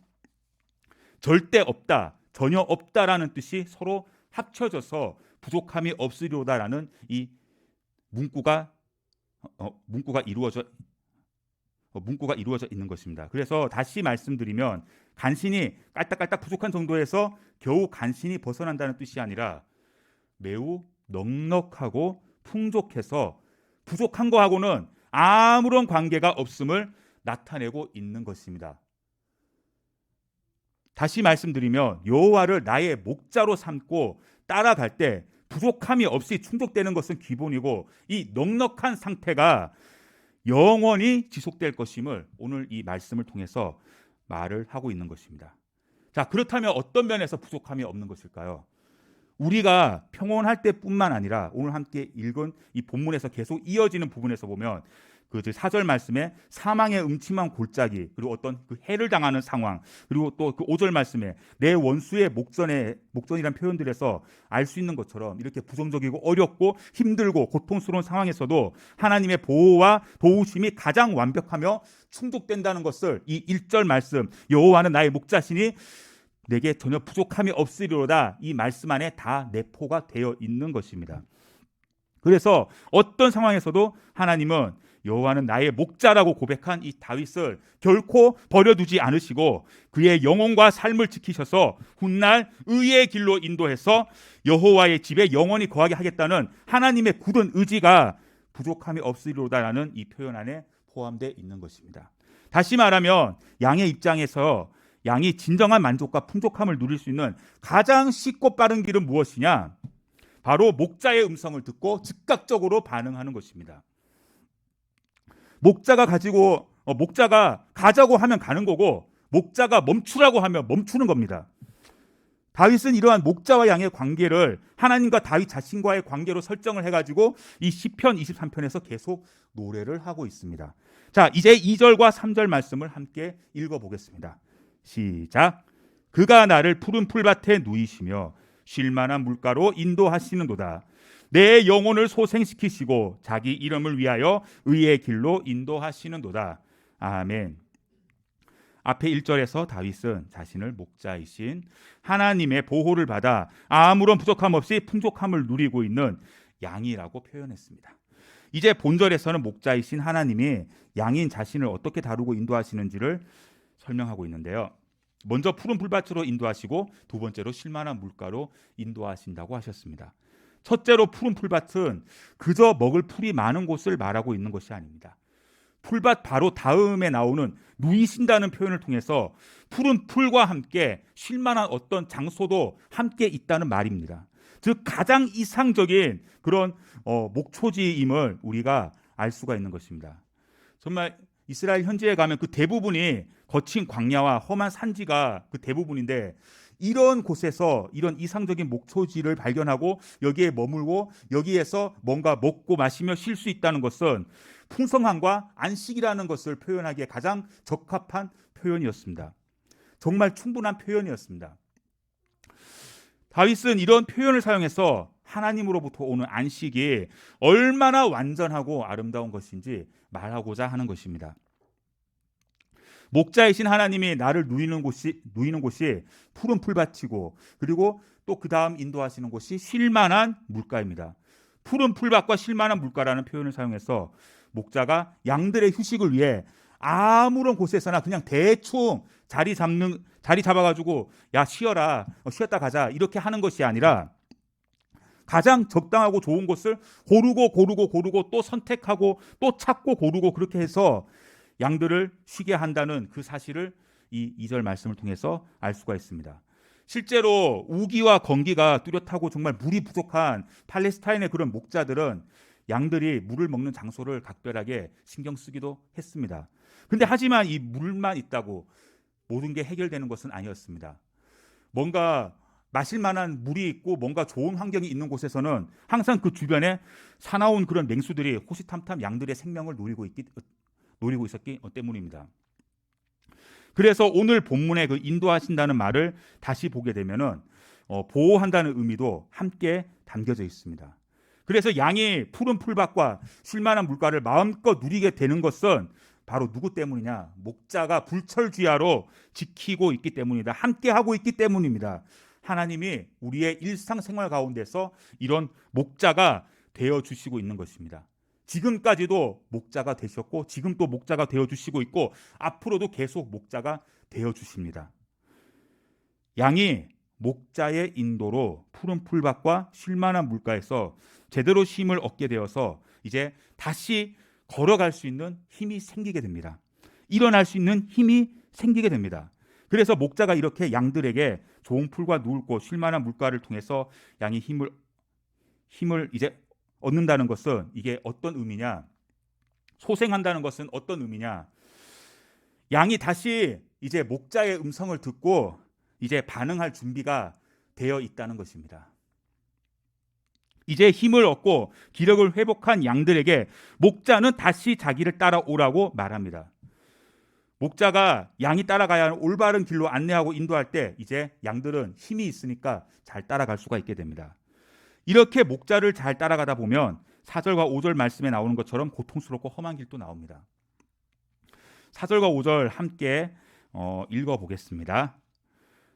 절대 없다, 전혀 없다라는 뜻이 서로 합쳐져서 부족함이 없으리로다라는 이 문구가 이루어져 있는 것입니다. 그래서 다시 말씀드리면 간신히 깔딱깔딱 부족한 정도에서 겨우 간신히 벗어난다는 뜻이 아니라 매우 넉넉하고 풍족해서 부족한 거하고는 아무런 관계가 없음을 나타내고 있는 것입니다. 다시 말씀드리면 여호와를 나의 목자로 삼고 따라갈 때 부족함이 없이 충족되는 것은 기본이고 이 넉넉한 상태가 영원히 지속될 것임을 오늘 이 말씀을 통해서 말을 하고 있는 것입니다. 자, 그렇다면 어떤 면에서 부족함이 없는 것일까요? 우리가 평온할 때뿐만 아니라 오늘 함께 읽은 이 본문에서 계속 이어지는 부분에서 보면 그 4절 말씀에 사망의 음침한 골짜기, 그리고 어떤 그 해를 당하는 상황, 그리고 또 그 5절 말씀에 내 원수의 목전이라는 표현들에서 알 수 있는 것처럼 이렇게 부정적이고 어렵고 힘들고 고통스러운 상황에서도 하나님의 보호와 도우심이 가장 완벽하며 충족된다는 것을 이 1절 말씀, 여호와는 나의 목자시니 내게 전혀 부족함이 없으리로다, 이 말씀 안에 다 내포가 되어 있는 것입니다. 그래서 어떤 상황에서도 하나님은 여호와는 나의 목자라고 고백한 이 다윗을 결코 버려두지 않으시고 그의 영혼과 삶을 지키셔서 훗날 의의 길로 인도해서 여호와의 집에 영원히 거하게 하겠다는 하나님의 굳은 의지가 부족함이 없으리로다라는 이 표현 안에 포함되어 있는 것입니다. 다시 말하면 양의 입장에서 양이 진정한 만족과 풍족함을 누릴 수 있는 가장 쉽고 빠른 길은 무엇이냐? 바로 목자의 음성을 듣고 즉각적으로 반응하는 것입니다. 목자가 가자고 하면 가는 거고 목자가 멈추라고 하면 멈추는 겁니다. 다윗은 이러한 목자와 양의 관계를 하나님과 다윗 자신과의 관계로 설정을 해가지고 이 시편 23편에서 계속 노래를 하고 있습니다. 자, 이제 2절과 3절 말씀을 함께 읽어보겠습니다. 시작. 그가 나를 푸른 풀밭에 누이시며 쉴만한 물가로 인도하시는도다. 내 영혼을 소생시키시고 자기 이름을 위하여 의의 길로 인도하시는도다. 아멘. 앞에 1절에서 다윗은 자신을 목자이신 하나님의 보호를 받아 아무런 부족함 없이 풍족함을 누리고 있는 양이라고 표현했습니다. 이제 본절에서는 목자이신 하나님이 양인 자신을 어떻게 다루고 인도하시는지를 설명하고 있는데요. 먼저 푸른 풀밭으로 인도하시고 두 번째로 쉴만한 물가로 인도하신다고 하셨습니다. 첫째로 푸른 풀밭은 그저 먹을 풀이 많은 곳을 말하고 있는 것이 아닙니다. 풀밭 바로 다음에 나오는 누이신다는 표현을 통해서 푸른 풀과 함께 쉴만한 어떤 장소도 함께 있다는 말입니다. 즉 가장 이상적인 그런 목초지임을 우리가 알 수가 있는 것입니다. 정말 이스라엘 현지에 가면 그 대부분이 거친 광야와 험한 산지가 그 대부분인데 이런 곳에서 이런 이상적인 목초지를 발견하고 여기에 머물고 여기에서 뭔가 먹고 마시며 쉴 수 있다는 것은 풍성함과 안식이라는 것을 표현하기에 가장 적합한 표현이었습니다. 정말 충분한 표현이었습니다. 다윗은 이런 표현을 사용해서 하나님으로부터 오는 안식이 얼마나 완전하고 아름다운 것인지 말하고자 하는 것입니다. 목자이신 하나님이 나를 누이는 곳이 푸른 풀밭이고 그리고 또 그 다음 인도하시는 곳이 쉴만한 물가입니다. 푸른 풀밭과 쉴만한 물가라는 표현을 사용해서 목자가 양들의 휴식을 위해 아무런 곳에서나 그냥 대충 자리 잡아가지고 야 쉬어라, 쉬었다 가자 이렇게 하는 것이 아니라 가장 적당하고 좋은 곳을 고르고 또 선택하고 또 찾고 고르고 그렇게 해서 양들을 쉬게 한다는 그 사실을 이 2절 말씀을 통해서 알 수가 있습니다. 실제로 우기와 건기가 뚜렷하고 정말 물이 부족한 팔레스타인의 그런 목자들은 양들이 물을 먹는 장소를 각별하게 신경 쓰기도 했습니다. 근데 하지만 이 물만 있다고 모든 게 해결되는 것은 아니었습니다. 뭔가 마실 만한 물이 있고 뭔가 좋은 환경이 있는 곳에서는 항상 그 주변에 사나운 그런 맹수들이 호시탐탐 양들의 생명을 노리고 있었기 때문입니다. 그래서 오늘 본문의 그 인도하신다는 말을 다시 보게 되면은 보호한다는 의미도 함께 담겨져 있습니다. 그래서 양이 푸른 풀밭과 쉴만한 물가를 마음껏 누리게 되는 것은 바로 누구 때문이냐? 목자가 불철주야로 지키고 있기 때문이다. 함께 하고 있기 때문입니다. 하나님이 우리의 일상생활 가운데서 이런 목자가 되어주시고 있는 것입니다. 지금까지도 목자가 되셨고 지금 또 목자가 되어주시고 있고 앞으로도 계속 목자가 되어주십니다. 양이 목자의 인도로 푸른 풀밭과 쉴만한 물가에서 제대로 쉼을 얻게 되어서 이제 다시 걸어갈 수 있는 힘이 생기게 됩니다. 일어날 수 있는 힘이 생기게 됩니다. 그래서 목자가 이렇게 양들에게 좋은 풀과 누울 곳, 쉴만한 물가를 통해서 양이 힘을 이제 얻는다는 것은 이게 어떤 의미냐? 소생한다는 것은 어떤 의미냐? 양이 다시 이제 목자의 음성을 듣고 이제 반응할 준비가 되어 있다는 것입니다. 이제 힘을 얻고 기력을 회복한 양들에게 목자는 다시 자기를 따라오라고 말합니다. 목자가 양이 따라가야 하는 올바른 길로 안내하고 인도할 때 이제 양들은 힘이 있으니까 잘 따라갈 수가 있게 됩니다. 이렇게 목자를 잘 따라가다 보면 4절과 5절 말씀에 나오는 것처럼 고통스럽고 험한 길도 나옵니다. 4절과 5절 함께 읽어보겠습니다.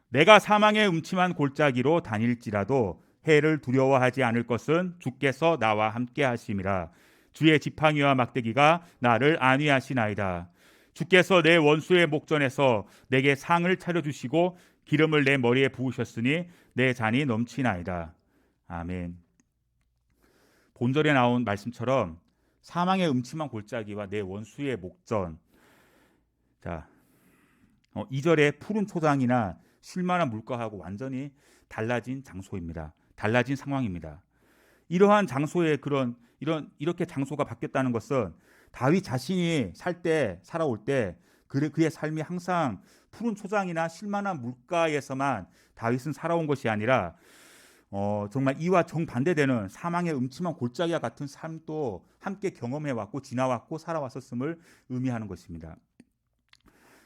내가 사망의 음침한 골짜기로 다닐지라도 해를 두려워하지 않을 것은 주께서 나와 함께 하심이라. 주의 지팡이와 막대기가 나를 안위하시나이다. 주께서 내 원수의 목전에서 내게 상을 차려주시고 기름을 내 머리에 부으셨으니 내 잔이 넘치나이다. 아멘. 본절에 나온 말씀처럼 사망의 음침한 골짜기와 내 원수의 목전. 자, 2절의 푸른 초장이나 쉴만한 물가하고 완전히 달라진 장소입니다. 달라진 상황입니다. 이러한 장소의 이렇게 장소가 바뀌었다는 것은 다윗 자신이 살아올 때 그의 삶이 항상 푸른 초장이나 쉴만한 물가에서만 다윗은 살아온 것이 아니라 정말 이와 정반대되는 사망의 음침한 골짜기와 같은 삶도 함께 경험해왔고 지나왔고 살아왔었음을 의미하는 것입니다.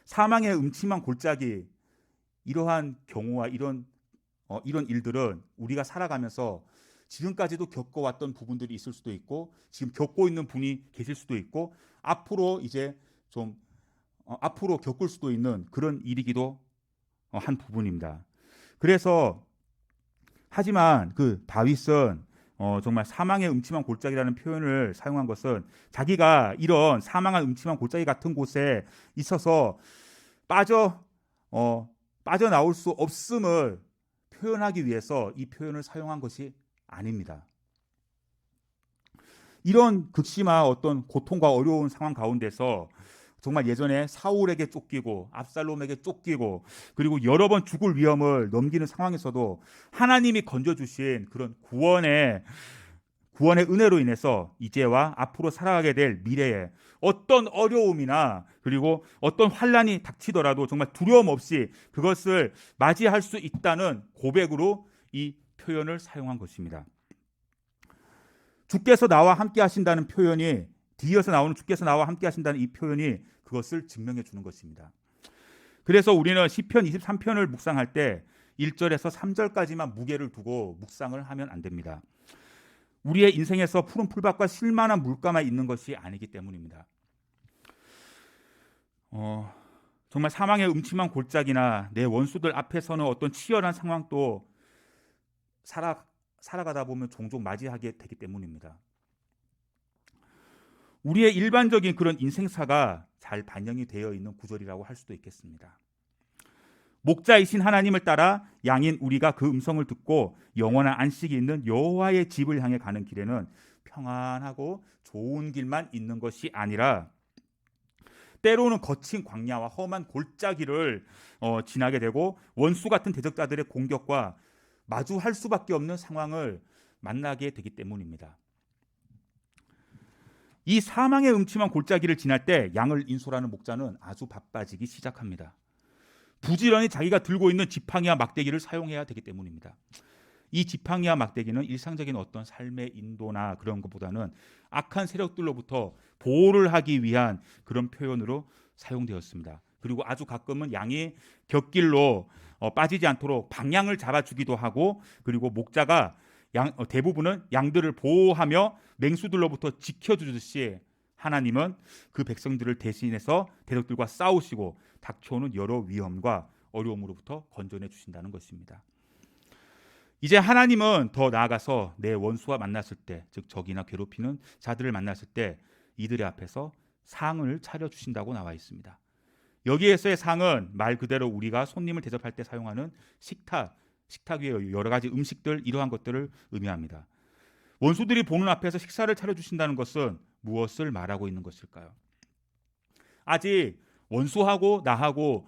사망의 음침한 골짜기, 이러한 경우와 이런 일들은 우리가 살아가면서 지금까지도 겪어왔던 부분들이 있을 수도 있고 지금 겪고 있는 분이 계실 수도 있고 앞으로 겪을 수도 있는 그런 일이기도 한 부분입니다. 그래서 하지만 그 다윗은 정말 사망의 음침한 골짜기라는 표현을 사용한 것은 자기가 이런 사망한 음침한 골짜기 같은 곳에 있어서 빠져나올 수 없음을 표현하기 위해서 이 표현을 사용한 것이 아닙니다. 이런 극심한 어떤 고통과 어려운 상황 가운데서 정말 예전에 사울에게 쫓기고 압살롬에게 쫓기고 그리고 여러 번 죽을 위험을 넘기는 상황에서도 하나님이 건져주신 그런 구원의 은혜로 인해서 이제와 앞으로 살아가게 될 미래에 어떤 어려움이나 그리고 어떤 환난이 닥치더라도 정말 두려움 없이 그것을 맞이할 수 있다는 고백으로 이 표현을 사용한 것입니다. 주께서 나와 함께 하신다는 표현이 뒤이어서 나오는 주께서 나와 함께 하신다는 이 표현이 그것을 증명해 주는 것입니다. 그래서 우리는 시편 23편을 묵상할 때 1절에서 3절까지만 무게를 두고 묵상을 하면 안 됩니다. 우리의 인생에서 푸른 풀밭과 쉴만한 물가만 있는 것이 아니기 때문입니다. 정말 사망의 음침한 골짜기나 내 원수들 앞에서는 어떤 치열한 상황도 살아가다 보면 종종 맞이하게 되기 때문입니다. 우리의 일반적인 그런 인생사가 잘 반영이 되어 있는 구절이라고 할 수도 있겠습니다. 목자이신 하나님을 따라 양인 우리가 그 음성을 듣고 영원한 안식이 있는 여호와의 집을 향해 가는 길에는 평안하고 좋은 길만 있는 것이 아니라 때로는 거친 광야와 험한 골짜기를 지나게 되고 원수 같은 대적자들의 공격과 마주할 수밖에 없는 상황을 만나게 되기 때문입니다. 이 사망의 음침한 골짜기를 지날 때 양을 인솔하는 목자는 아주 바빠지기 시작합니다. 부지런히 자기가 들고 있는 지팡이와 막대기를 사용해야 되기 때문입니다. 이 지팡이와 막대기는 일상적인 어떤 삶의 인도나 그런 것보다는 악한 세력들로부터 보호를 하기 위한 그런 표현으로 사용되었습니다. 그리고 아주 가끔은 양이 곁길로 빠지지 않도록 방향을 잡아주기도 하고 그리고 목자가 대부분은 양들을 보호하며 맹수들로부터 지켜주듯이 하나님은 그 백성들을 대신해서 대적들과 싸우시고 닥쳐오는 여러 위험과 어려움으로부터 건져내 주신다는 것입니다. 이제 하나님은 더 나아가서 내 원수와 만났을 때, 즉 적이나 괴롭히는 자들을 만났을 때 이들의 앞에서 상을 차려주신다고 나와 있습니다. 여기에서의 상은 말 그대로 우리가 손님을 대접할 때 사용하는 식탁 위에 여러 가지 음식들, 이러한 것들을 의미합니다. 원수들이 보는 앞에서 식사를 차려주신다는 것은 무엇을 말하고 있는 것일까요? 아직 원수하고 나하고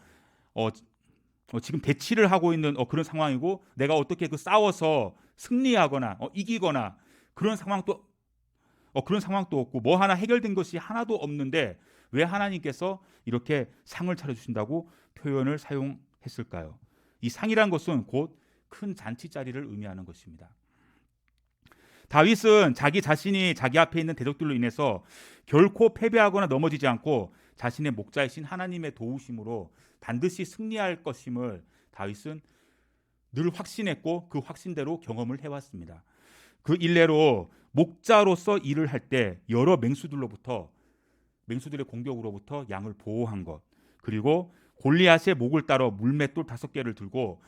지금 대치를 하고 있는 그런 상황이고, 내가 어떻게 그 싸워서 승리하거나 이기거나 그런 상황도 없고, 뭐 하나 해결된 것이 하나도 없는데 왜 하나님께서 이렇게 상을 차려주신다고 표현을 사용했을까요? 이 상이란 것은 곧 큰 잔치 자리를 의미하는 것입니다. 다윗은 자기 자신이 자기 앞에 있는 대적들로 인해서 결코 패배하거나 넘어지지 않고 자신의 목자이신 하나님의 도우심으로 반드시 승리할 것임을 다윗은 늘 확신했고, 그 확신대로 경험을 해왔습니다. 그 일례로 목자로서 일을 할 때 여러 맹수들의 공격으로부터 양을 보호한 것, 그리고 골리앗의 목을 따러 물맷돌 5개를 들고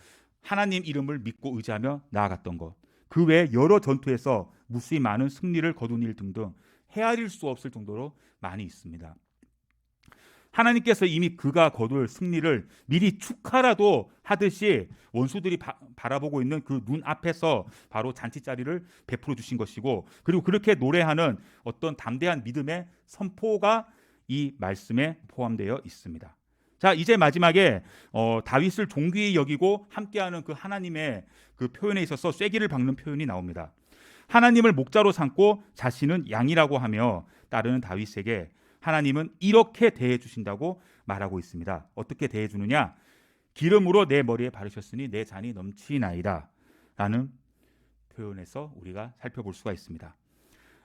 하나님 이름을 믿고 의지하며 나아갔던 것, 그 외에 여러 전투에서 무수히 많은 승리를 거둔 일 등등 헤아릴 수 없을 정도로 많이 있습니다. 하나님께서 이미 그가 거둘 승리를 미리 축하라도 하듯이 원수들이 바라보고 있는 그 눈앞에서 바로 잔치자리를 베풀어 주신 것이고, 그리고 그렇게 노래하는 어떤 담대한 믿음의 선포가 이 말씀에 포함되어 있습니다. 자, 이제 마지막에 다윗을 존귀히 여기고 함께하는 그 하나님의 그 표현에 있어서 쐐기를 박는 표현이 나옵니다. 하나님을 목자로 삼고 자신은 양이라고 하며 따르는 다윗에게 하나님은 이렇게 대해 주신다고 말하고 있습니다. 어떻게 대해 주느냐? 기름으로 내 머리에 바르셨으니 내 잔이 넘치나이다 라는 표현에서 우리가 살펴볼 수가 있습니다.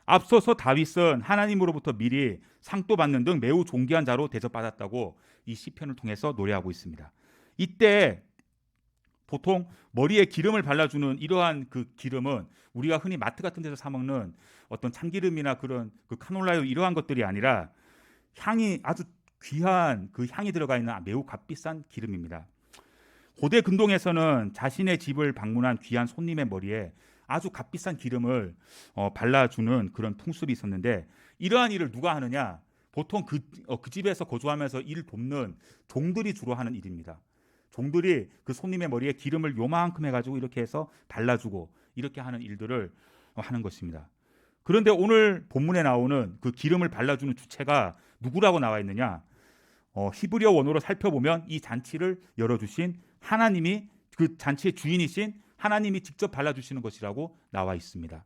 앞서서 다윗은 하나님으로부터 미리 상도 받는 등 매우 존귀한 자로 대접받았다고 이 시편을 통해서 노래하고 있습니다. 이때 보통 머리에 기름을 발라주는 이러한 그 기름은 우리가 흔히 마트 같은 데서 사 먹는 어떤 참기름이나 그런 그 카놀라유 이러한 것들이 아니라 향이 아주 귀한 그 향이 들어가 있는 매우 값비싼 기름입니다. 고대 근동에서는 자신의 집을 방문한 귀한 손님의 머리에 아주 값비싼 기름을 발라주는 그런 풍습이 있었는데, 이러한 일을 누가 하느냐? 보통 그 집에서 거주하면서 일을 돕는 종들이 주로 하는 일입니다. 종들이 그 손님의 머리에 기름을 요만큼 해가지고 이렇게 해서 발라주고 이렇게 하는 일들을 하는 것입니다. 그런데 오늘 본문에 나오는 그 기름을 발라주는 주체가 누구라고 나와 있느냐? 히브리어 원어로 살펴보면 이 잔치를 열어주신 하나님이, 그 잔치의 주인이신 하나님이 직접 발라주시는 것이라고 나와 있습니다.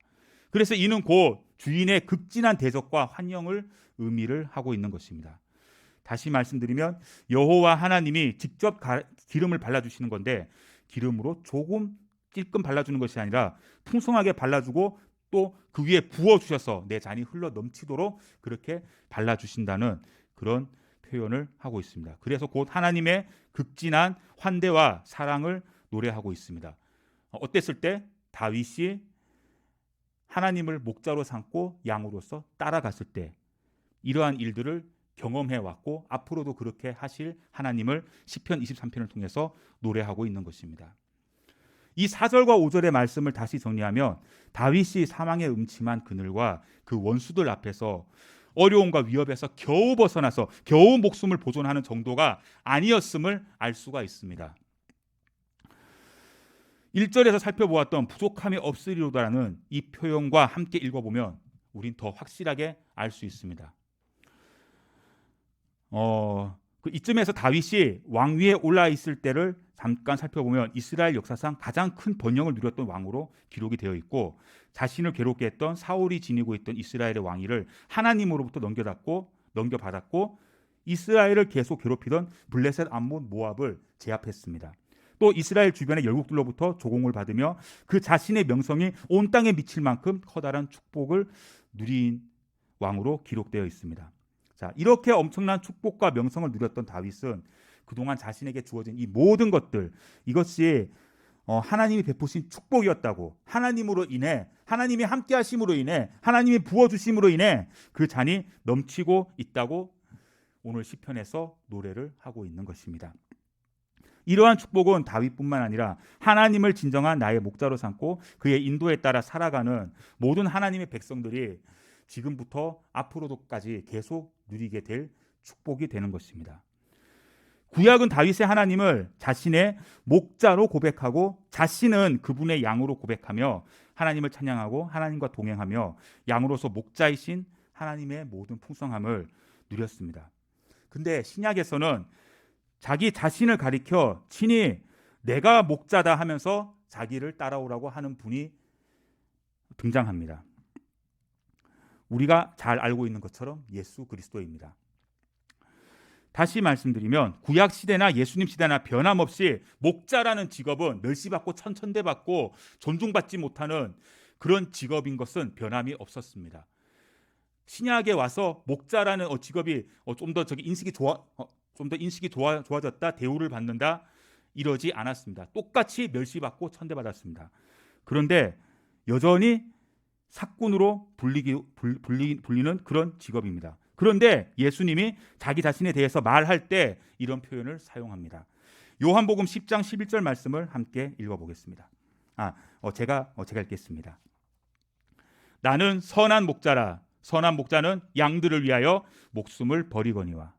그래서 이는 곧 주인의 극진한 대접과 환영을 의미를 하고 있는 것입니다. 다시 말씀드리면 여호와 하나님이 직접 기름을 발라주시는 건데, 기름으로 조금 찔끔 발라주는 것이 아니라 풍성하게 발라주고 또 그 위에 부어주셔서 내 잔이 흘러 넘치도록 그렇게 발라주신다는 그런 표현을 하고 있습니다. 그래서 곧 하나님의 극진한 환대와 사랑을 노래하고 있습니다. 어땠을 때? 다윗이 하나님을 목자로 삼고 양으로서 따라갔을 때 이러한 일들을 경험해 왔고, 앞으로도 그렇게 하실 하나님을 시편 23편을 통해서 노래하고 있는 것입니다. 이 4절과 5절의 말씀을 다시 정리하면 다윗이 사망의 음침한 그늘과 그 원수들 앞에서 어려움과 위협에서 겨우 벗어나서 겨우 목숨을 보존하는 정도가 아니었음을 알 수가 있습니다. 1절에서 살펴보았던 부족함이 없으리로다라는 이 표현과 함께 읽어보면 우린 더 확실하게 알 수 있습니다. 이쯤에서 다윗이 왕위에 올라 있을 때를 잠깐 살펴보면 이스라엘 역사상 가장 큰 번영을 누렸던 왕으로 기록이 되어 있고, 자신을 괴롭게 했던 사울이 지니고 있던 이스라엘의 왕위를 하나님으로부터 넘겨받았고 이스라엘을 계속 괴롭히던 블레셋, 암몬, 모압을 제압했습니다. 또 이스라엘 주변의 열국들로부터 조공을 받으며 그 자신의 명성이 온 땅에 미칠 만큼 커다란 축복을 누린 왕으로 기록되어 있습니다. 자, 이렇게 엄청난 축복과 명성을 누렸던 다윗은 그동안 자신에게 주어진 이 모든 것들, 이것이 하나님이 베푸신 축복이었다고, 하나님으로 인해, 하나님이 함께 하심으로 인해, 하나님이 부어주심으로 인해 그 잔이 넘치고 있다고 오늘 시편에서 노래를 하고 있는 것입니다. 이러한 축복은 다윗뿐만 아니라 하나님을 진정한 나의 목자로 삼고 그의 인도에 따라 살아가는 모든 하나님의 백성들이 지금부터 앞으로도까지 계속 누리게 될 축복이 되는 것입니다. 구약은 다윗의 하나님을 자신의 목자로 고백하고 자신은 그분의 양으로 고백하며 하나님을 찬양하고 하나님과 동행하며 양으로서 목자이신 하나님의 모든 풍성함을 누렸습니다. 근데 신약에서는 자기 자신을 가리켜 친히 내가 목자다 하면서 자기를 따라오라고 하는 분이 등장합니다. 우리가 잘 알고 있는 것처럼 예수 그리스도입니다. 다시 말씀드리면 구약 시대나 예수님 시대나 변함없이 목자라는 직업은 멸시받고 천천대받고 존중받지 못하는 그런 직업인 것은 변함이 없었습니다. 신약에 와서 목자라는 직업이 좀 더 인식이 좋아졌다, 대우를 받는다 이러지 않았습니다. 똑같이 멸시받고 천대받았습니다. 그런데 여전히 사꾼으로 불리는 그런 직업입니다. 그런데 예수님이 자기 자신에 대해서 말할 때 이런 표현을 사용합니다. 요한복음 10장 11절 말씀을 함께 읽어보겠습니다. 제가 읽겠습니다. 나는 선한 목자라. 선한 목자는 양들을 위하여 목숨을 버리거니와.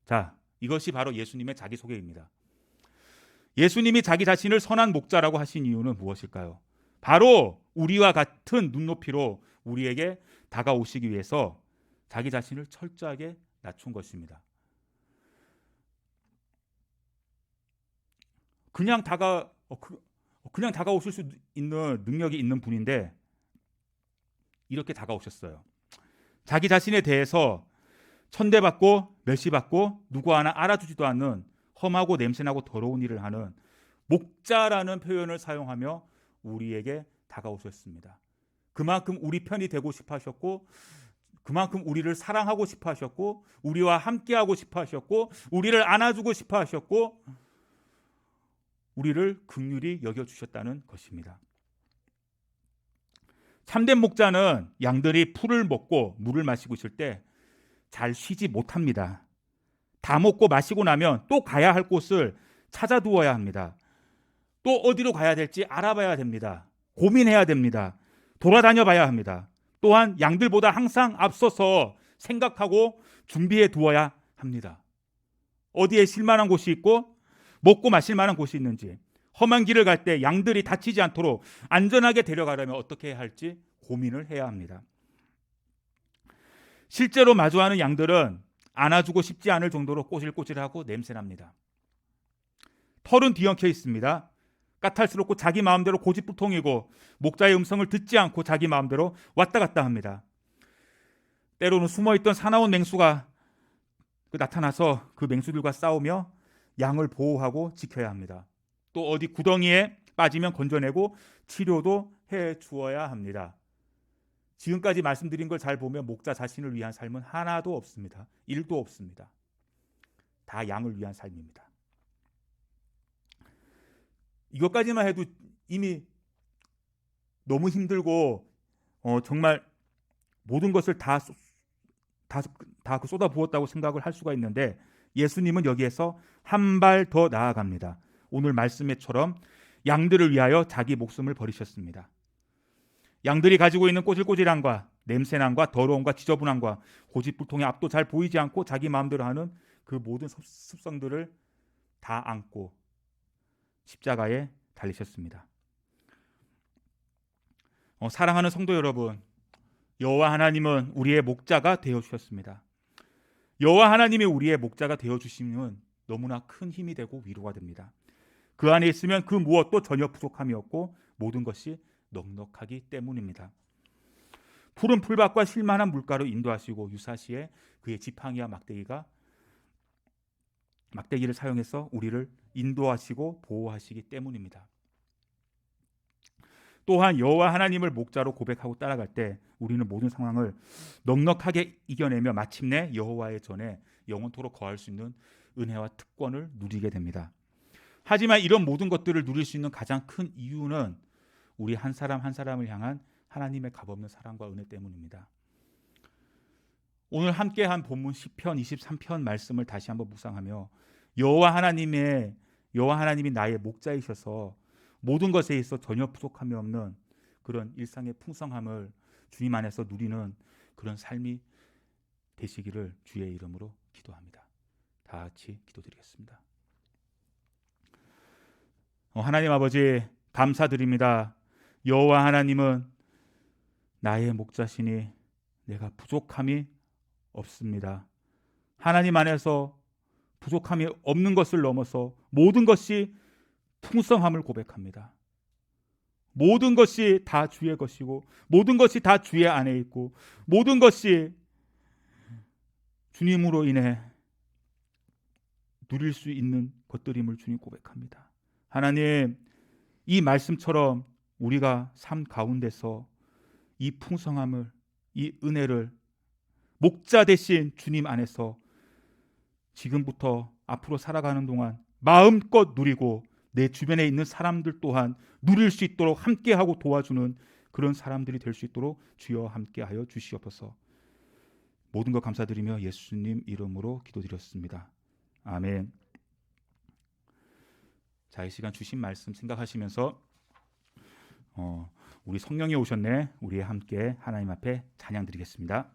자, 이것이 바로 예수님의 자기소개입니다. 예수님이 자기 자신을 선한 목자라고 하신 이유는 무엇일까요? 바로 우리와 같은 눈높이로 우리에게 다가오시기 위해서 자기 자신을 철저하게 낮춘 것입니다. 그냥 다가오실 수 있는 능력이 있는 분인데 이렇게 다가오셨어요. 자기 자신에 대해서 천대받고 멸시받고 누구 하나 알아주지도 않는 험하고 냄새나고 더러운 일을 하는 목자라는 표현을 사용하며 우리에게 다가오셨습니다. 그만큼 우리 편이 되고 싶어 하셨고, 그만큼 우리를 사랑하고 싶어 하셨고, 우리와 함께하고 싶어 하셨고, 우리를 안아주고 싶어 하셨고, 우리를 긍휼히 여겨주셨다는 것입니다. 참된 목자는 양들이 풀을 먹고 물을 마시고 있을 때 잘 쉬지 못합니다. 다 먹고 마시고 나면 또 가야 할 곳을 찾아두어야 합니다. 또 어디로 가야 될지 알아봐야 됩니다. 고민해야 됩니다. 돌아다녀 봐야 합니다. 또한 양들보다 항상 앞서서 생각하고 준비해 두어야 합니다. 어디에 쉴 만한 곳이 있고 먹고 마실 만한 곳이 있는지, 험한 길을 갈 때 양들이 다치지 않도록 안전하게 데려가려면 어떻게 해야 할지 고민을 해야 합니다. 실제로 마주하는 양들은 안아주고 싶지 않을 정도로 꼬질꼬질하고 냄새납니다. 털은 뒤엉켜 있습니다. 까탈스럽고 자기 마음대로 고집불통이고 목자의 음성을 듣지 않고 자기 마음대로 왔다 갔다 합니다. 때로는 숨어있던 사나운 맹수가 나타나서 그 맹수들과 싸우며 양을 보호하고 지켜야 합니다. 또 어디 구덩이에 빠지면 건져내고 치료도 해 주어야 합니다. 지금까지 말씀드린 걸 잘 보면 목자 자신을 위한 삶은 하나도 없습니다. 1도 없습니다. 다 양을 위한 삶입니다. 이것까지만 해도 이미 너무 힘들고 정말 모든 것을 다 쏟아부었다고 생각을 할 수가 있는데 예수님은 여기에서 한 발 더 나아갑니다. 오늘 말씀에처럼 양들을 위하여 자기 목숨을 버리셨습니다. 양들이 가지고 있는 꼬질꼬질함과 냄새남과 더러움과 지저분함과 고집불통의 앞도 잘 보이지 않고 자기 마음대로 하는 그 모든 습성들을 다 안고 십자가에 달리셨습니다. 사랑하는 성도 여러분, 여호와 하나님은 우리의 목자가 되어 주셨습니다. 여호와 하나님이 우리의 목자가 되어 주시면 너무나 큰 힘이 되고 위로가 됩니다. 그 안에 있으면 그 무엇도 전혀 부족함이 없고 모든 것이 넉넉하기 때문입니다. 푸른 풀밭과 쉴만한 물가로 인도하시고 유사시에 그의 지팡이와 막대기를 사용해서 우리를 인도하시고 보호하시기 때문입니다. 또한 여호와 하나님을 목자로 고백하고 따라갈 때 우리는 모든 상황을 넉넉하게 이겨내며 마침내 여호와의 전에 영원토록 거할 수 있는 은혜와 특권을 누리게 됩니다. 하지만 이런 모든 것들을 누릴 수 있는 가장 큰 이유는 우리 한 사람 한 사람을 향한 하나님의 값없는 사랑과 은혜 때문입니다. 오늘 함께한 본문 시편 23편 말씀을 다시 한번 묵상하며 여호와 하나님이 나의 목자이셔서 모든 것에 있어 전혀 부족함이 없는 그런 일상의 풍성함을 주님 안에서 누리는 그런 삶이 되시기를 주의 이름으로 기도합니다. 다 같이 기도드리겠습니다. 하나님 아버지 감사드립니다. 여호와 하나님은 나의 목자시니 내가 부족함이 없습니다. 하나님 안에서 부족함이 없는 것을 넘어서 모든 것이 풍성함을 고백합니다. 모든 것이 다 주의 것이고 모든 것이 다 주의 안에 있고 모든 것이 주님으로 인해 누릴 수 있는 것들임을 주님 고백합니다. 하나님, 이 말씀처럼 우리가 삶 가운데서 이 풍성함을, 이 은혜를 목자 되신 주님 안에서 지금부터 앞으로 살아가는 동안 마음껏 누리고 내 주변에 있는 사람들 또한 누릴 수 있도록 함께하고 도와주는 그런 사람들이 될 수 있도록 주여 함께하여 주시옵소서. 모든 것 감사드리며 예수님 이름으로 기도드렸습니다. 아멘. 자, 이 시간 주신 말씀 생각하시면서 우리 성령이 오셨네, 우리 함께 하나님 앞에 찬양 드리겠습니다.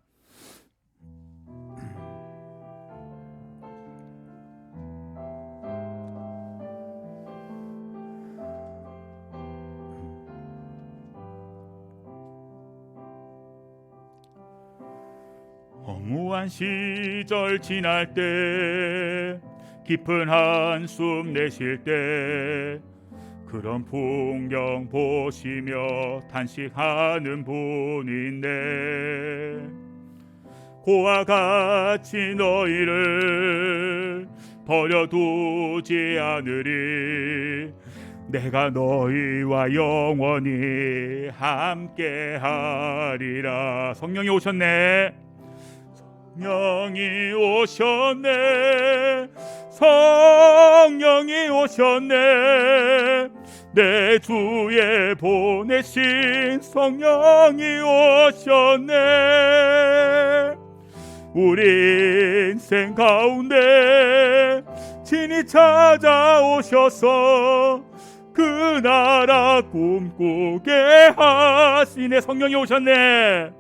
허무한 시절 지날 때 깊은 한숨 내쉴 때 그런 풍경 보시며 탄식하는 분인데 고와 같이 너희를 버려두지 않으리 내가 너희와 영원히 함께하리라. 성령이 오셨네. 성령이 오셨네. 성령이 오셨네. 내 주에 보내신 성령이 오셨네. 우리 인생 가운데 친히 찾아오셔서 그 나라 꿈꾸게 하시네. 성령이 오셨네.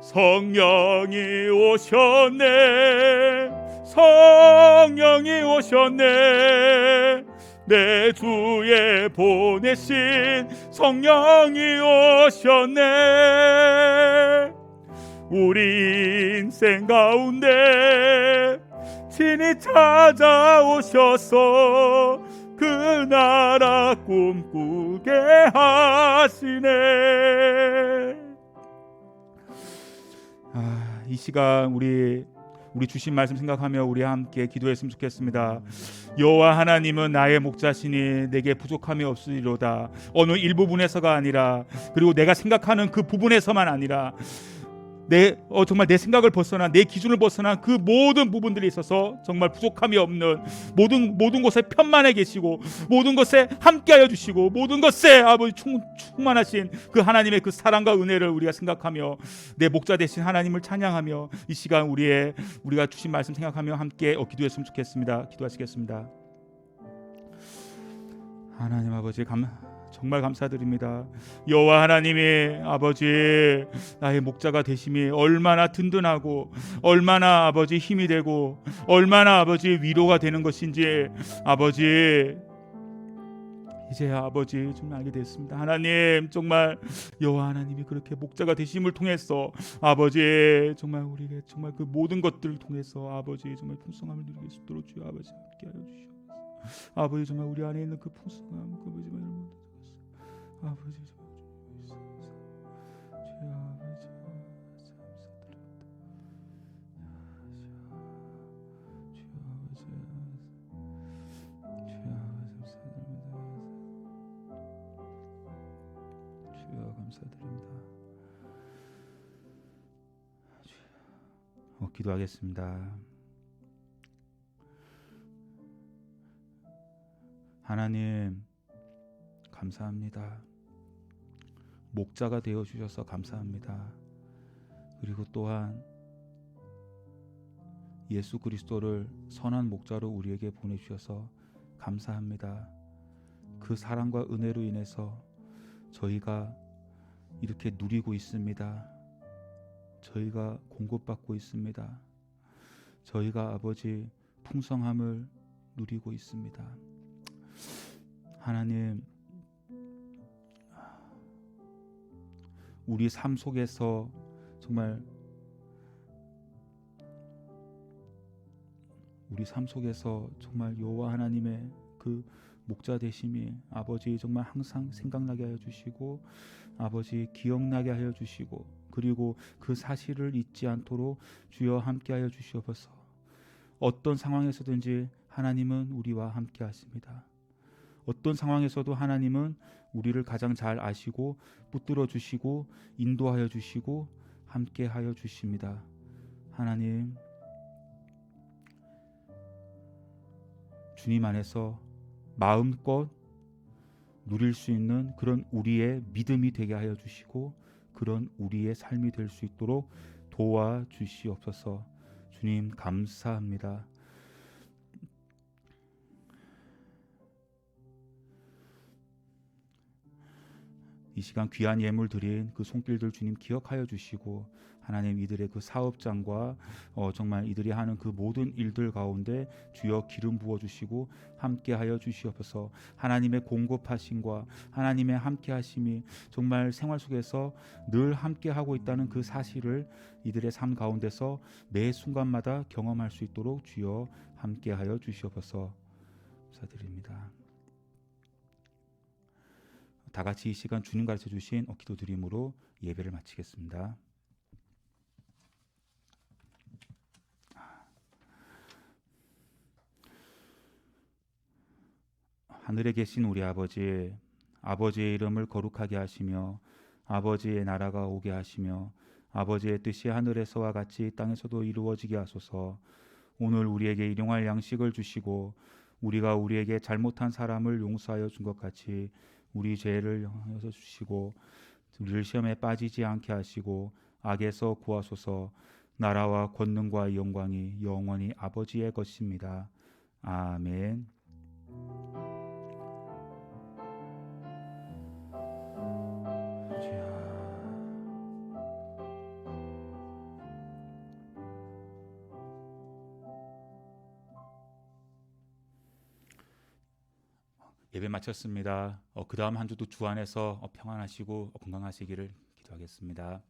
성령이 오셨네. 성령이 오셨네. 내 주에 보내신 성령이 오셨네. 우리 인생 가운데 친히 찾아오셔서 그 나라 꿈꾸게 하시네. 이 시간 우리 주신 말씀 생각하며 우리 함께 기도했으면 좋겠습니다. 여호와 하나님은 나의 목자시니 내게 부족함이 없으리로다. 어느 일부분에서가 아니라, 그리고 내가 생각하는 그 부분에서만 아니라 정말 내 생각을 벗어난, 내 기준을 벗어난 그 모든 부분들에 있어서 정말 부족함이 없는 모든 곳에 편만해 계시고 모든 것에 함께하여 주시고 모든 것에 아버지 충만하신 그 하나님의 그 사랑과 은혜를 우리가 생각하며 내 목자 되신 하나님을 찬양하며 이 시간 우리가 주신 말씀 생각하며 함께 기도했으면 좋겠습니다. 기도하시겠습니다. 하나님 아버지 정말 감사드립니다. 여호와 하나님이 아버지 나의 목자가 되심이 얼마나 든든하고 얼마나 아버지 힘이 되고 얼마나 아버지 위로가 되는 것인지 아버지 이제야 아버지 좀 알게 됐습니다. 하나님 정말 여호와 하나님이 그렇게 목자가 되심을 통해서 아버지 정말 우리에게 정말 그 모든 것들을 통해서 아버지 정말 풍성함을 누리게 수 있도록 주여 아버지 함께하여 주시옵소서. 아버지 정말 우리 안에 있는 그 풍성함 그 아버지 아버지 주여 아버지 감사드립니다. 기도하겠습니다. 하나님 감사합니다. 목자가 되어 주셔서 감사합니다. 그리고 또한 예수 그리스도를 선한 목자로 우리에게 보내주셔서 감사합니다. 그 사랑과 은혜로 인해서 저희가 이렇게 누리고 있습니다. 저희가 공급받고 있습니다. 저희가 아버지 풍성함을 누리고 있습니다. 하나님, 우리 삶 속에서 정말 여호와 하나님의 그 목자 되심이 아버지 정말 항상 생각나게 하여 주시고, 아버지 기억나게 하여 주시고, 그리고 그 사실을 잊지 않도록 주여 함께 하여 주시옵소서. 어떤 상황에서든지 하나님은 우리와 함께 하십니다. 어떤 상황에서도 하나님은 우리를 가장 잘 아시고 붙들어 주시고 인도하여 주시고 함께 하여 주십니다. 하나님, 주님 안에서 마음껏 누릴 수 있는 그런 우리의 믿음이 되게 하여 주시고, 그런 우리의 삶이 될 수 있도록 도와주시옵소서. 주님 감사합니다. 이 시간 귀한 예물 드린 그 손길들 주님 기억하여 주시고, 하나님 이들의 그 사업장과 정말 이들이 하는 그 모든 일들 가운데 주여 기름 부어 주시고 함께 하여 주시옵소서. 하나님의 공급하심과 하나님의 함께 하심이 정말 생활 속에서 늘 함께 하고 있다는 그 사실을 이들의 삶 가운데서 매 순간마다 경험할 수 있도록 주여 함께 하여 주시옵소서. 감사드립니다. 다 같이 이 시간 주님 가르쳐 주신 기도 드림으로 예배를 마치겠습니다. 하늘에 계신 우리 아버지, 아버지의 이름을 거룩하게 하시며 아버지의 나라가 오게 하시며 아버지의 뜻이 하늘에서와 같이 땅에서도 이루어지게 하소서. 오늘 우리에게 일용할 양식을 주시고 우리가 우리에게 잘못한 사람을 용서하여 준 것 같이 우리 죄를 용서해 주시고 우리를 시험에 빠지지 않게 하시고 악에서 구하소서. 나라와 권능과 영광이 영원히 아버지의 것입니다. 아멘. 예배 마쳤습니다. 그 다음 한 주도 주 안에서 평안하시고 건강하시기를 기도하겠습니다.